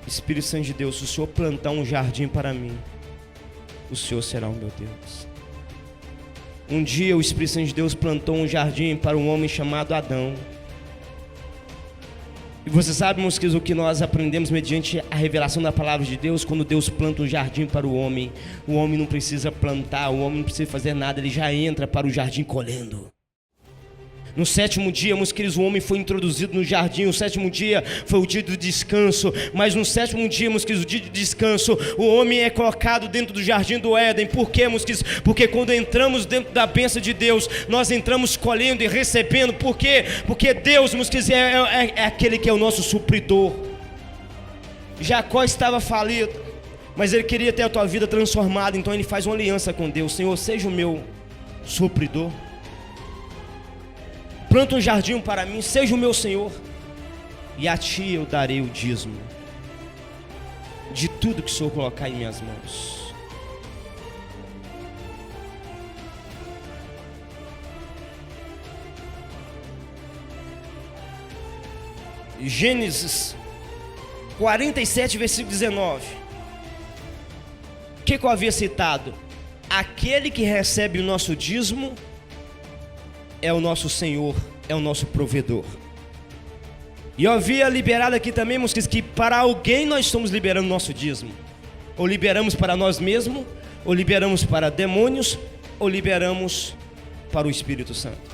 Espírito Santo de Deus, se o Senhor plantar um jardim para mim, o Senhor será o meu Deus. Um dia o Espírito Santo de Deus plantou um jardim para um homem chamado Adão. E você sabe, meus queridos, o que nós aprendemos mediante a revelação da palavra de Deus? Quando Deus planta um jardim para o homem não precisa plantar, o homem não precisa fazer nada, ele já entra para o jardim colhendo. No 7º dia, meus queridos, o homem foi introduzido no jardim. O 7º dia foi o dia do descanso. Mas no 7º dia, meus queridos, o dia de descanso, o homem é colocado dentro do jardim do Éden. Por quê, meus queridos? Porque quando entramos dentro da bênção de Deus, nós entramos colhendo e recebendo. Por quê? Porque Deus, meus queridos, é aquele que é o nosso supridor. Jacó estava falido, mas ele queria ter a tua vida transformada. Então ele faz uma aliança com Deus: Senhor, seja o meu supridor. Planta um jardim para mim, seja o meu Senhor, e a ti eu darei o dízimo de tudo que o Senhor colocar em minhas mãos. Gênesis 47, versículo 19. O que eu havia citado? Aquele que recebe o nosso dízimo é o nosso Senhor, é o nosso provedor. E eu havia liberado aqui também, meus queridos, que para alguém nós estamos liberando o nosso dízimo. Ou liberamos para nós mesmos, ou liberamos para demônios, ou liberamos para o Espírito Santo.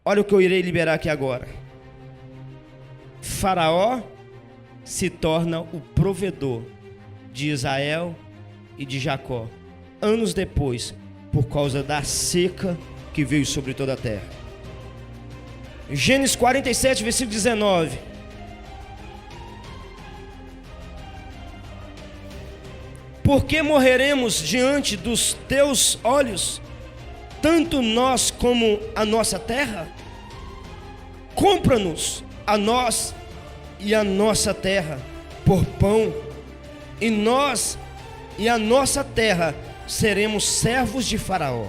Olha o que eu irei liberar aqui agora. Faraó se torna o provedor de Israel e de Jacó, anos depois, por causa da seca que veio sobre toda a terra. Gênesis 47, versículo 19. Por que morreremos diante dos teus olhos, tanto nós como a nossa terra? Compra-nos a nós e a nossa terra por pão, e nós e a nossa terra seremos servos de Faraó.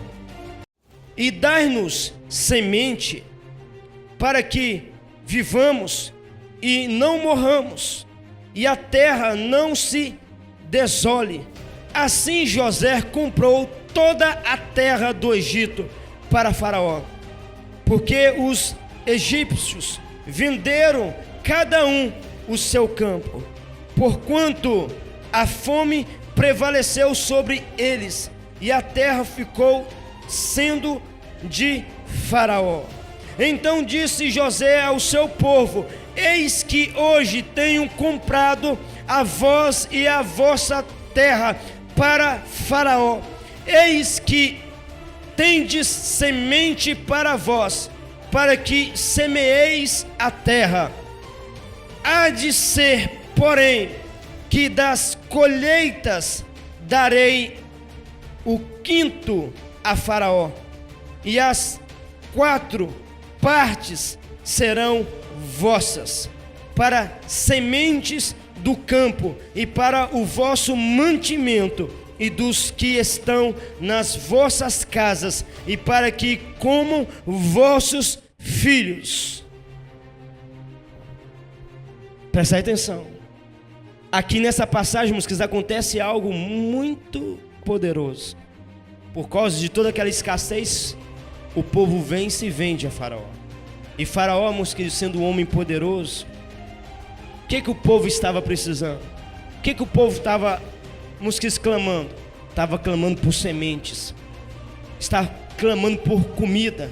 E dai-nos semente, para que vivamos e não morramos, e a terra não se desole. Assim José comprou toda a terra do Egito para Faraó, porque os egípcios venderam cada um o seu campo, porquanto a fome prevaleceu sobre eles, e a terra ficou sendo de Faraó. Então disse José ao seu povo: eis que hoje tenho comprado a vós e a vossa terra para Faraó. Eis que tendes semente para vós, para que semeeis a terra. Há de ser, porém, que das colheitas darei o quinto a Faraó, e as 4 partes serão vossas, para sementes do campo e para o vosso mantimento e dos que estão nas vossas casas, e para que comam vossos filhos. Presta atenção. Aqui nessa passagem, meus, acontece algo muito poderoso. Por causa de toda aquela escassez, o povo vem e se vende a Faraó. E Faraó, meus queridos, sendo um homem poderoso, o que o povo estava precisando? O que o povo estava, meus queridos, clamando? Estava clamando por sementes, estava clamando por comida,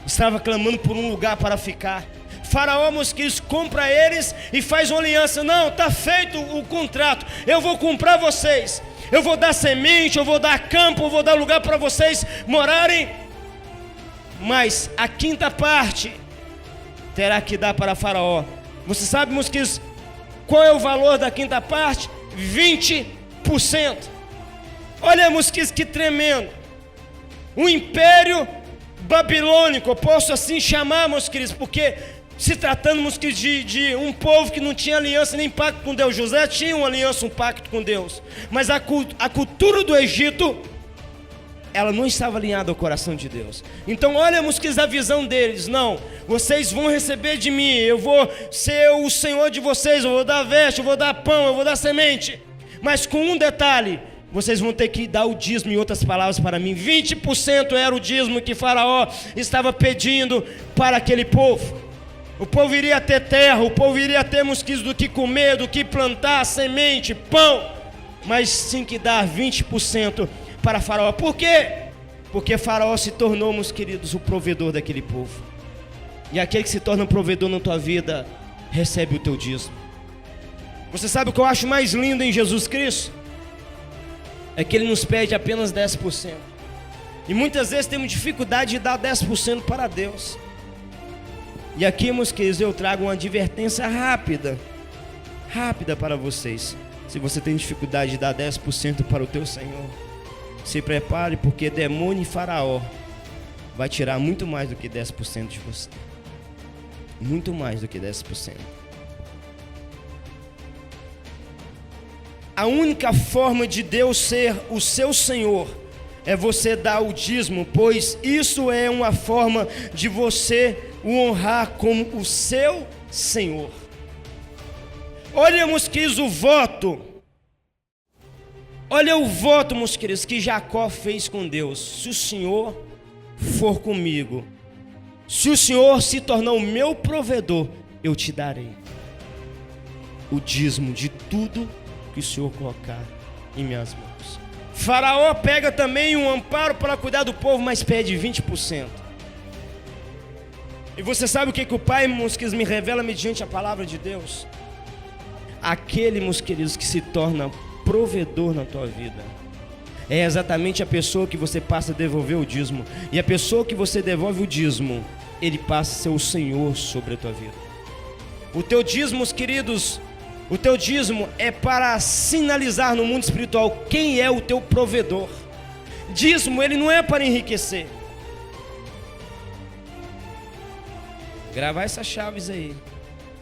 estava clamando por um lugar para ficar. Faraó, meus queridos, compra eles e faz uma aliança. Não, está feito o contrato, eu vou comprar vocês, eu vou dar semente, eu vou dar campo, eu vou dar lugar para vocês morarem, mas a quinta parte terá que dar para Faraó. Você sabe, meus queridos, qual é o valor da quinta parte? 20%. Olha, meus queridos, que tremendo. O império babilônico, eu posso assim chamar, meus queridos, porque se tratando, meus queridos, de um povo que não tinha aliança nem pacto com Deus. José tinha uma aliança, um pacto com Deus, mas a cultura do Egito, ela não estava alinhada ao coração de Deus. Então olha, meus queridos, a visão deles: não, vocês vão receber de mim, eu vou ser o Senhor de vocês, eu vou dar veste, eu vou dar pão, eu vou dar semente, mas com um detalhe: vocês vão ter que dar o dízimo. Em outras palavras, para mim, 20% era o dízimo que Faraó estava pedindo para aquele povo. O povo iria ter terra, o povo iria ter, meus queridos, do que comer, do que plantar, semente, pão, mas tinha que dar 20% para Faraó. Por quê? Porque Faraó se tornou, meus queridos, o provedor daquele povo. E aquele que se torna um provedor na tua vida recebe o teu dízimo. Você sabe o que eu acho mais lindo em Jesus Cristo? É que Ele nos pede apenas 10%. E muitas vezes temos dificuldade de dar 10% para Deus. E aqui, meus queridos, eu trago uma advertência rápida para vocês. Se você tem dificuldade de dar 10% para o teu Senhor, se prepare, porque demônio e Faraó vai tirar muito mais do que 10% de você. Muito mais do que 10%. A única forma de Deus ser o seu Senhor é você dar o dízimo, pois isso é uma forma de você o honrar como o seu Senhor. Olha, meus queridos, o voto. Olha o voto, meus queridos, que Jacó fez com Deus: se o Senhor for comigo, se o Senhor se tornar o meu provedor, eu te darei o dízimo de tudo que o Senhor colocar em minhas mãos. Faraó pega também um amparo para cuidar do povo, mas pede 20%. E você sabe o que o Pai, meus queridos, me revela mediante a palavra de Deus? Aquele, meus queridos, que se torna provedor na tua vida, é exatamente a pessoa que você passa a devolver o dízimo. E a pessoa que você devolve o dízimo, ele passa a ser o Senhor sobre a tua vida. O teu dízimo, queridos, o teu dízimo é para sinalizar no mundo espiritual quem é o teu provedor. Dízimo, ele não é para enriquecer. Gravar essas chaves aí.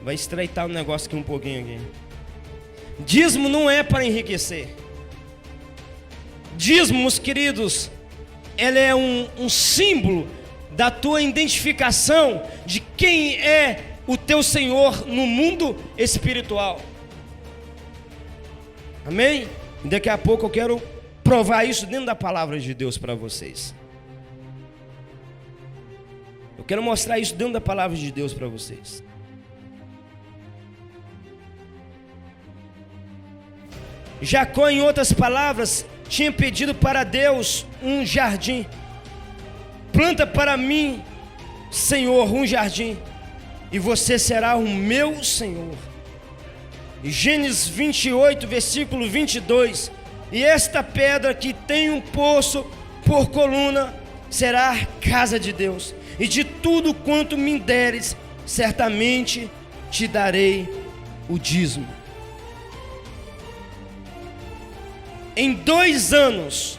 Vai estreitar o negócio aqui um pouquinho aqui. Dízimo não é para enriquecer. Dízimo, meus queridos, ele é um símbolo da tua identificação de quem é o teu Senhor no mundo espiritual. Amém? E daqui a pouco eu quero provar isso dentro da palavra de Deus para vocês. Eu quero mostrar isso dentro da palavra de Deus para vocês. Jacó, em outras palavras, tinha pedido para Deus um jardim. Planta para mim, Senhor, um jardim, e você será o meu Senhor. Gênesis 28, versículo 22. E esta pedra que tem um poço por coluna será a casa de Deus, e de tudo quanto me deres, certamente te darei o dízimo. Em 2 anos,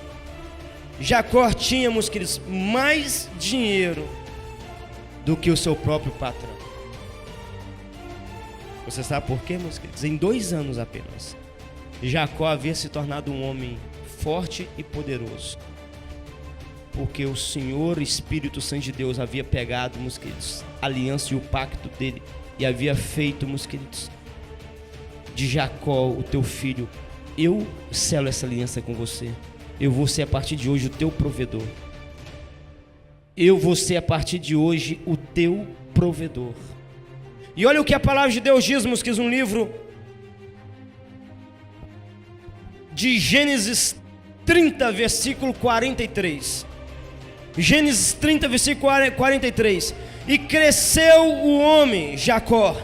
Jacó tinha, meus queridos, mais dinheiro do que o seu próprio patrão. Você sabe por quê, meus queridos? Em 2 anos apenas, Jacó havia se tornado um homem forte e poderoso, porque o Senhor, o Espírito Santo de Deus, havia pegado, meus queridos, a aliança e o pacto dele, e havia feito, meus queridos, de Jacó, o teu filho: eu selo essa aliança com você. Eu vou ser a partir de hoje o teu provedor. Eu vou ser a partir de hoje o teu provedor. E olha o que a palavra de Deus diz, meus queridos, no livro de Gênesis 30, versículo 43. Gênesis 30, versículo 43. E cresceu o homem, Jacó,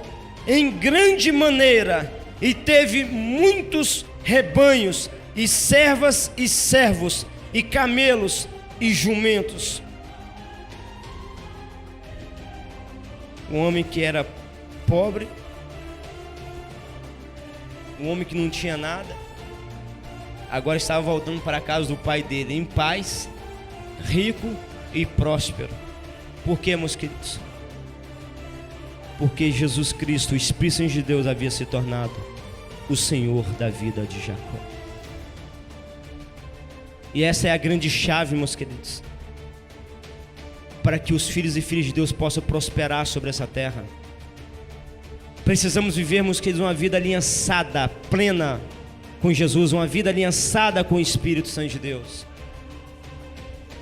em grande maneira, e teve muitos rebanhos, e servas e servos, e camelos e jumentos. Um homem que era pobre, um homem que não tinha nada, agora estava voltando para a casa do pai dele em paz, rico e próspero. Por quê, meus queridos? Porque Jesus Cristo, o Espírito Santo de Deus, havia se tornado o Senhor da vida de Jacó. E essa é a grande chave, meus queridos, para que os filhos e filhas de Deus possam prosperar sobre essa terra. Precisamos viver, meus queridos, uma vida aliançada, plena com Jesus, uma vida aliançada com o Espírito Santo de Deus.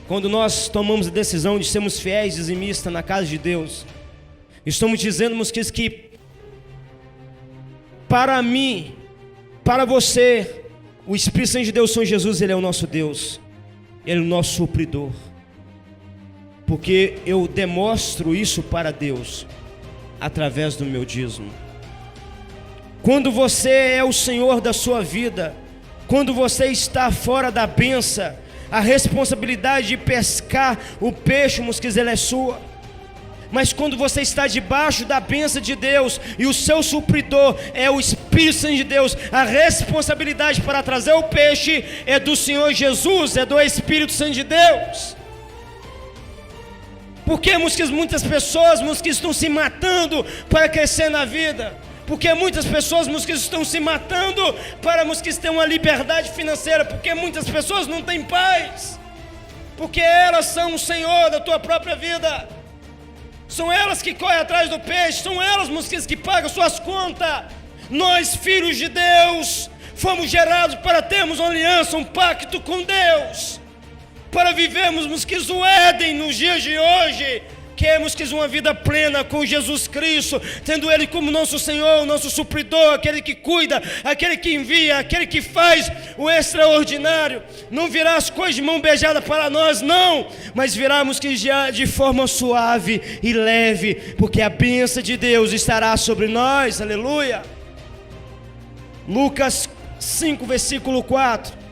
Quando nós tomamos a decisão de sermos fiéis, dizimistas na casa de Deus, estamos dizendo, meus queridos, que para mim, para você, o Espírito Santo de Deus, Senhor Jesus, Ele é o nosso Deus, Ele é o nosso supridor. Porque eu demonstro isso para Deus através do meu dízimo. Quando você é o Senhor da sua vida, quando você está fora da bênção, a responsabilidade de pescar o peixe, meus queridos, ela é sua. Mas quando você está debaixo da bênção de Deus e o seu supridor é o Espírito Santo de Deus, a responsabilidade para trazer o peixe é do Senhor Jesus, é do Espírito Santo de Deus. Porque muitas pessoas estão se matando para crescer na vida? Porque muitas pessoas estão se matando para ter uma liberdade financeira? Porque muitas pessoas não têm paz? Porque elas são o Senhor da tua própria vida. São elas que correm atrás do peixe, são elas, que pagam suas contas. Nós, filhos de Deus, fomos gerados para termos uma aliança, um pacto com Deus, para vivermos, o Éden nos dias de hoje. Queremos uma vida plena com Jesus Cristo, tendo Ele como nosso Senhor, nosso supridor, aquele que cuida, aquele que envia, aquele que faz o extraordinário. Não virá as coisas de mão beijada para nós, não, mas virá de forma suave e leve, porque a bênção de Deus estará sobre nós, aleluia. Lucas 5, versículo 4.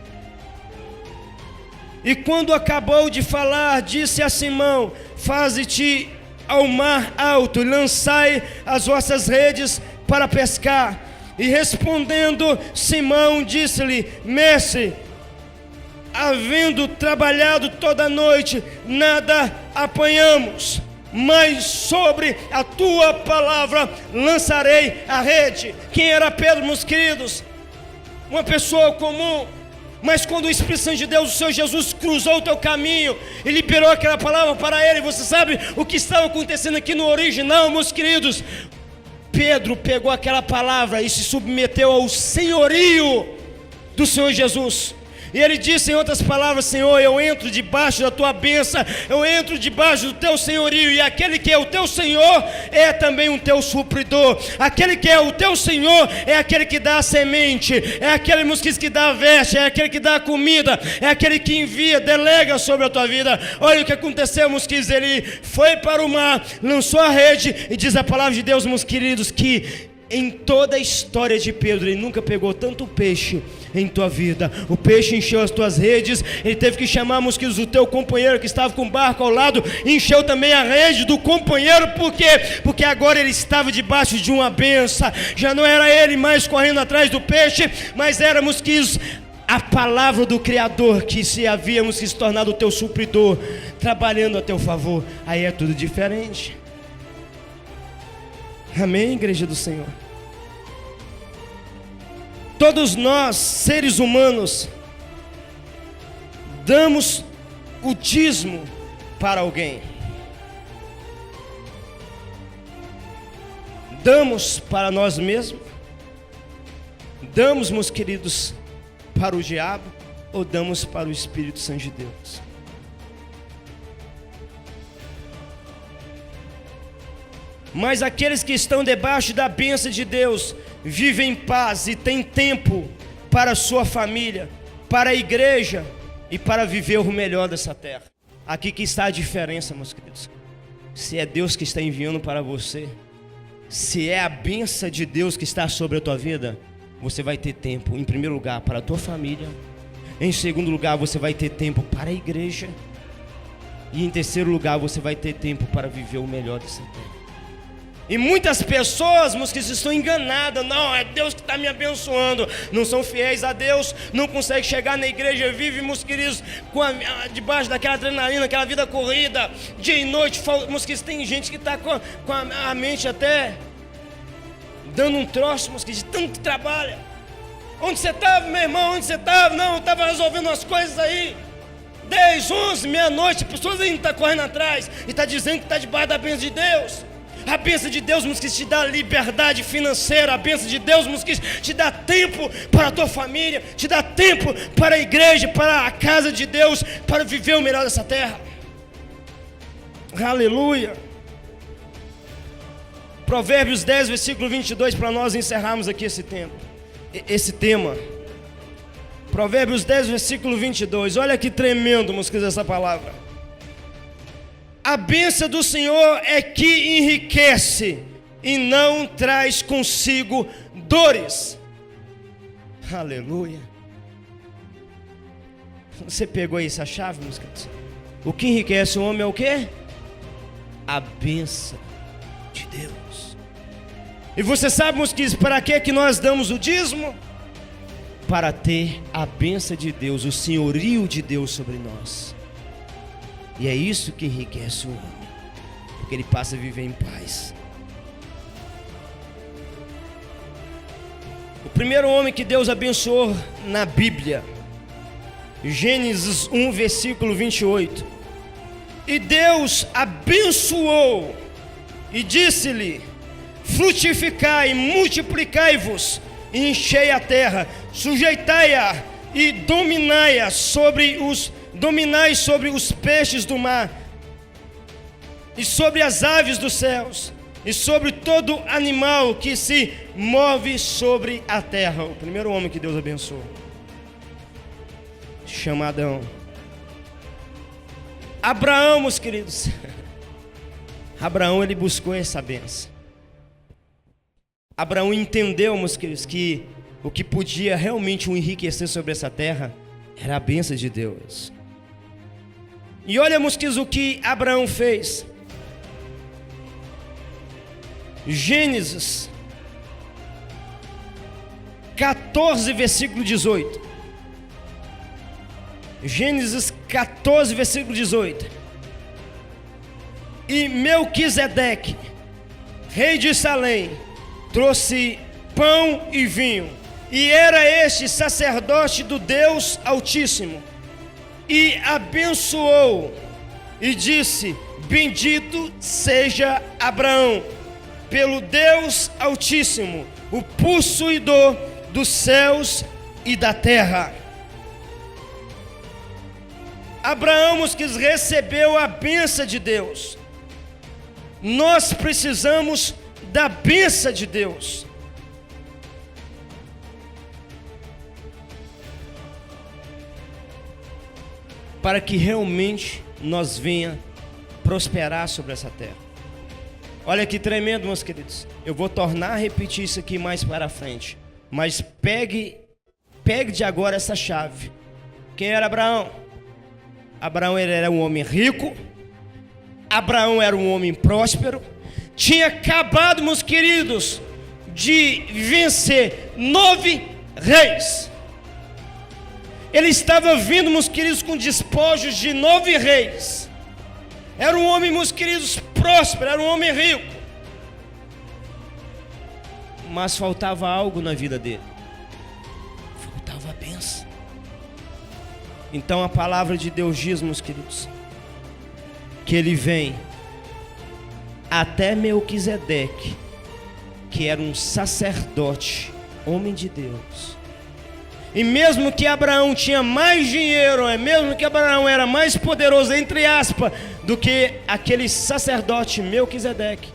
E quando acabou de falar, disse a Simão: faze-te ao mar alto e lançai as vossas redes para pescar. E respondendo Simão, disse-lhe: Mestre, havendo trabalhado toda a noite, nada apanhamos, mas sobre a tua palavra lançarei a rede. Quem era Pedro, meus queridos? Uma pessoa comum. Mas quando o Espírito Santo de Deus, o Senhor Jesus, cruzou o teu caminho e liberou aquela palavra para ele, você sabe o que estava acontecendo aqui no original, meus queridos? Pedro pegou aquela palavra e se submeteu ao senhorio do Senhor Jesus. E ele disse em outras palavras: Senhor, eu entro debaixo da tua bênção, eu entro debaixo do teu senhorio, e aquele que é o teu Senhor é também o teu supridor. Aquele que é o teu Senhor é aquele que dá a semente, é aquele que dá a veste, é aquele que dá a comida, é aquele que envia, delega sobre a tua vida. Olha o que aconteceu, meus queridos. Ele foi para o mar, lançou a rede, e diz a palavra de Deus, meus queridos, que em toda a história de Pedro, ele nunca pegou tanto peixe em tua vida. O peixe encheu as tuas redes. Ele teve que chamar, meus queridos, o teu companheiro que estava com o barco ao lado, encheu também a rede do companheiro. Por quê? Porque agora ele estava debaixo de uma benção. Já não era ele mais correndo atrás do peixe, mas éramos que a palavra do Criador que se havíamos que se tornado o teu supridor, trabalhando a teu favor. Aí é tudo diferente. Amém, igreja do Senhor? Todos nós, seres humanos, damos o dízimo para alguém. Damos para nós mesmos. Damos, meus queridos, para o diabo, ou damos para o Espírito Santo de Deus? Mas aqueles que estão debaixo da bênção de Deus vivem em paz e têm tempo para a sua família, para a igreja e para viver o melhor dessa terra. Aqui que está a diferença, meus queridos. Se é Deus que está enviando para você, se é a bênção de Deus que está sobre a tua vida, você vai ter tempo, em primeiro lugar, para a tua família. Em segundo lugar, você vai ter tempo para a igreja. E em terceiro lugar, você vai ter tempo para viver o melhor dessa terra. E muitas pessoas, meus queridos, estão enganadas. Não, é Deus que está me abençoando. Não são fiéis a Deus, não conseguem chegar na igreja, vivem, meus queridos, debaixo daquela adrenalina, aquela vida corrida, dia e noite. Meus queridos, tem gente que está com a mente até dando um troço, meus queridos, de tanto que trabalha. Onde você estava, meu irmão? Onde você estava? Não, eu estava resolvendo umas coisas aí. 10, 11, meia-noite, pessoas ainda estão correndo atrás e está dizendo que está debaixo da bênção de Deus. A bênção de Deus, meus queridos, te dá liberdade financeira. A bênção de Deus, meus queridos, te dá tempo para a tua família, te dá tempo para a igreja, para a casa de Deus, para viver o melhor dessa terra. Aleluia. Provérbios 10, versículo 22, para nós encerrarmos aqui esse tema. Provérbios 10, versículo 22. Olha que tremendo, meus queridos, essa palavra. A bênção do Senhor é que enriquece e não traz consigo dores. Aleluia. Você pegou aí essa chave, meus queridos? O que enriquece o homem é o quê? A bênção de Deus. E você sabe, meus queridos, para que nós damos o dízimo? Para ter a bênção de Deus, o senhorio de Deus sobre nós. E é isso que enriquece o homem, porque ele passa a viver em paz. O primeiro homem que Deus abençoou na Bíblia, Gênesis 1, versículo 28. E Deus abençoou e disse-lhe: frutificai, multiplicai-vos, e enchei a terra, sujeitai-a e dominai sobre os peixes do mar, e sobre as aves dos céus, e sobre todo animal que se move sobre a terra. O primeiro homem que Deus abençoou, chama Adão. Abraão, meus queridos. Abraão, ele buscou essa bênção. Abraão entendeu, meus queridos, que o que podia realmente o enriquecer sobre essa terra era a bênção de Deus. E olha, mosquitos, o que Abraão fez. Gênesis 14, versículo 18. Gênesis 14, versículo 18. E Melquisedeque, rei de Salém, trouxe pão e vinho, e era este sacerdote do Deus Altíssimo, e abençoou, e disse: bendito seja Abraão, pelo Deus Altíssimo, o possuidor dos céus e da terra. Abraão que recebeu a bênção de Deus. Nós precisamos da bênção de Deus. Para que realmente nós venha prosperar sobre essa terra. Olha que tremendo, meus queridos. Eu vou tornar a repetir isso aqui mais para frente. Mas pegue de agora essa chave. Quem era Abraão? Abraão era um homem rico. Abraão era um homem próspero. Tinha acabado, meus queridos, de vencer 9 reis. Ele estava vindo, meus queridos, com despojos de 9 reis. Era um homem, meus queridos, próspero, era um homem rico. Mas faltava algo na vida dele. Faltava a bênção. Então a palavra de Deus diz, meus queridos, que ele vem até Melquisedeque, que era um sacerdote, homem de Deus. E mesmo que Abraão tinha mais dinheiro, mesmo que Abraão era mais poderoso, entre aspas, do que aquele sacerdote Melquisedeque,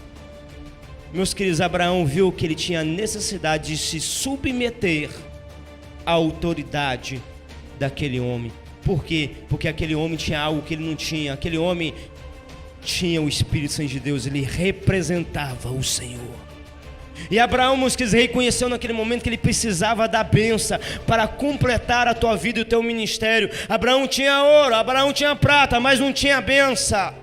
meus queridos, Abraão viu que ele tinha necessidade de se submeter à autoridade daquele homem. Por quê? Porque aquele homem tinha algo que ele não tinha. Aquele homem tinha o Espírito Santo de Deus, ele representava o Senhor. E Abraão, meus queridos, reconheceu naquele momento que ele precisava da bênção para completar a tua vida e o teu ministério. Abraão tinha ouro, Abraão tinha prata, mas não tinha bênção.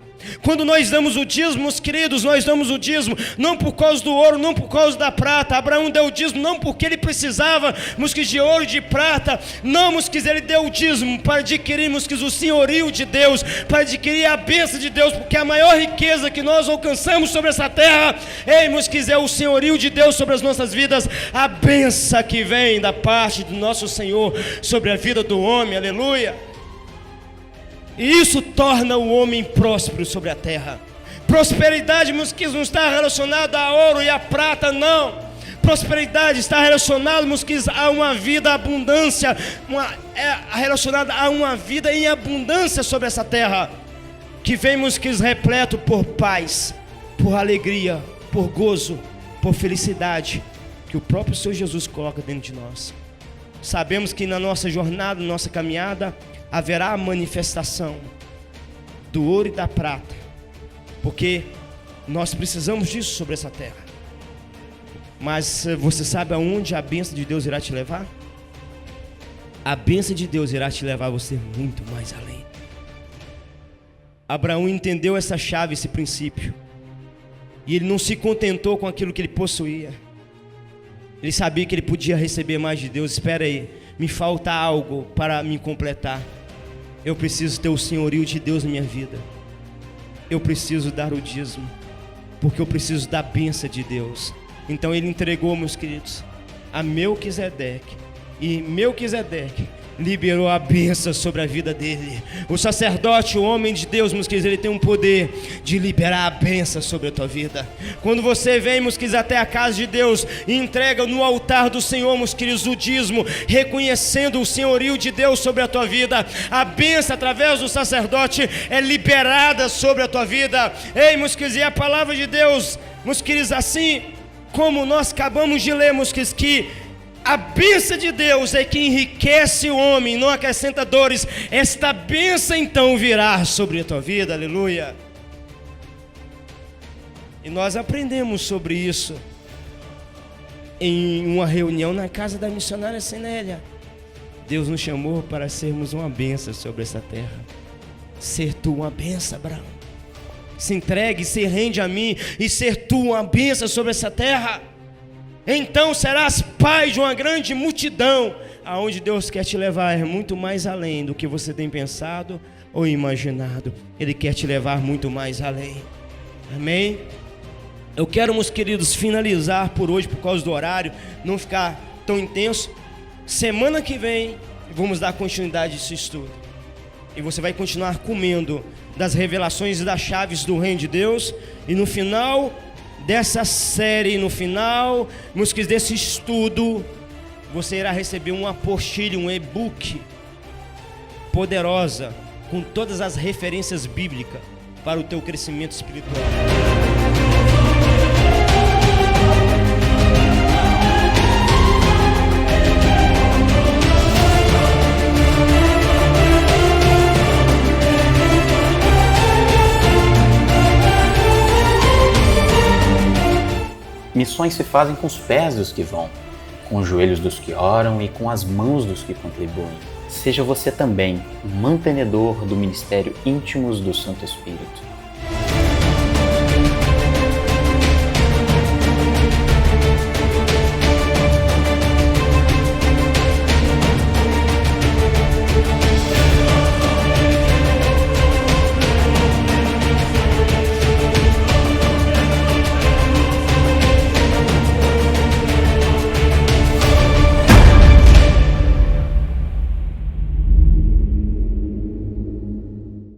Quando nós damos o dízimo, meus queridos, nós damos o dízimo não por causa do ouro, não por causa da prata. Abraão deu o dízimo não porque ele precisava, meus queridos, de ouro e de prata. Não, meus queridos, ele deu o dízimo para adquirir, meus queridos, o senhorio de Deus, para adquirir a bênção de Deus, porque a maior riqueza que nós alcançamos sobre essa terra, meus queridos, é o senhorio de Deus sobre as nossas vidas, a bênção que vem da parte do nosso Senhor sobre a vida do homem, aleluia. E isso torna o homem próspero sobre a terra. Prosperidade, meus queridos, não está relacionada a ouro e a prata, não. Prosperidade está relacionada, meus queridos, a uma vida abundância, relacionada a uma vida em abundância sobre essa terra, que vem, meus queridos, repleto por paz, por alegria, por gozo, por felicidade, que o próprio Senhor Jesus coloca dentro de nós. Sabemos que na nossa jornada, na nossa caminhada, haverá a manifestação do ouro e da prata, porque nós precisamos disso sobre essa terra. Mas você sabe aonde a bênção de Deus irá te levar? A bênção de Deus irá te levar a você muito mais além. Abraão entendeu essa chave, esse princípio, e ele não se contentou com aquilo que ele possuía. Ele sabia que ele podia receber mais de Deus. Espera aí, me falta algo para me completar. Eu preciso ter o senhorio de Deus na minha vida. Eu preciso dar o dízimo, porque eu preciso da bênção de Deus. Então ele entregou, meus queridos, a Melquisedeque. E Melquisedeque liberou a bênção sobre a vida dele. O sacerdote, o homem de Deus, meus queridos, ele tem um poder de liberar a bênção sobre a tua vida. Quando você vem, meus queridos, até a casa de Deus e entrega no altar do Senhor, meus queridos, o dízimo, reconhecendo o senhorio de Deus sobre a tua vida, a bênção através do sacerdote é liberada sobre a tua vida. Ei, meus queridos, e a palavra de Deus, meus queridos, assim como nós acabamos de ler, meus queridos, que a bênção de Deus é que enriquece o homem, não acrescenta dores. Esta bênção então virá sobre a tua vida, aleluia. E nós aprendemos sobre isso em uma reunião na casa da missionária Sinélia. Deus nos chamou para sermos uma bênção sobre essa terra. ser tu uma bênção, Abraão. Se entregue, se rende a mim e ser tu uma bênção sobre essa terra. Então serás pai de uma grande multidão. Aonde Deus quer te levar é muito mais além do que você tem pensado ou imaginado. Ele quer te levar muito mais além. Amém? Eu quero, meus queridos, finalizar por hoje, por causa do horário, não ficar tão intenso. Semana que vem, vamos dar continuidade a esse estudo. E você vai continuar comendo das revelações e das chaves do reino de Deus. E no final dessa série, no final, meus queridos, desse estudo, você irá receber uma apostila, um e-book poderosa, com todas as referências bíblicas para o teu crescimento espiritual.
Missões se fazem com os pés dos que vão, com os joelhos dos que oram e com as mãos dos que contribuem. Seja você também um mantenedor do ministério Íntimos do Santo Espírito.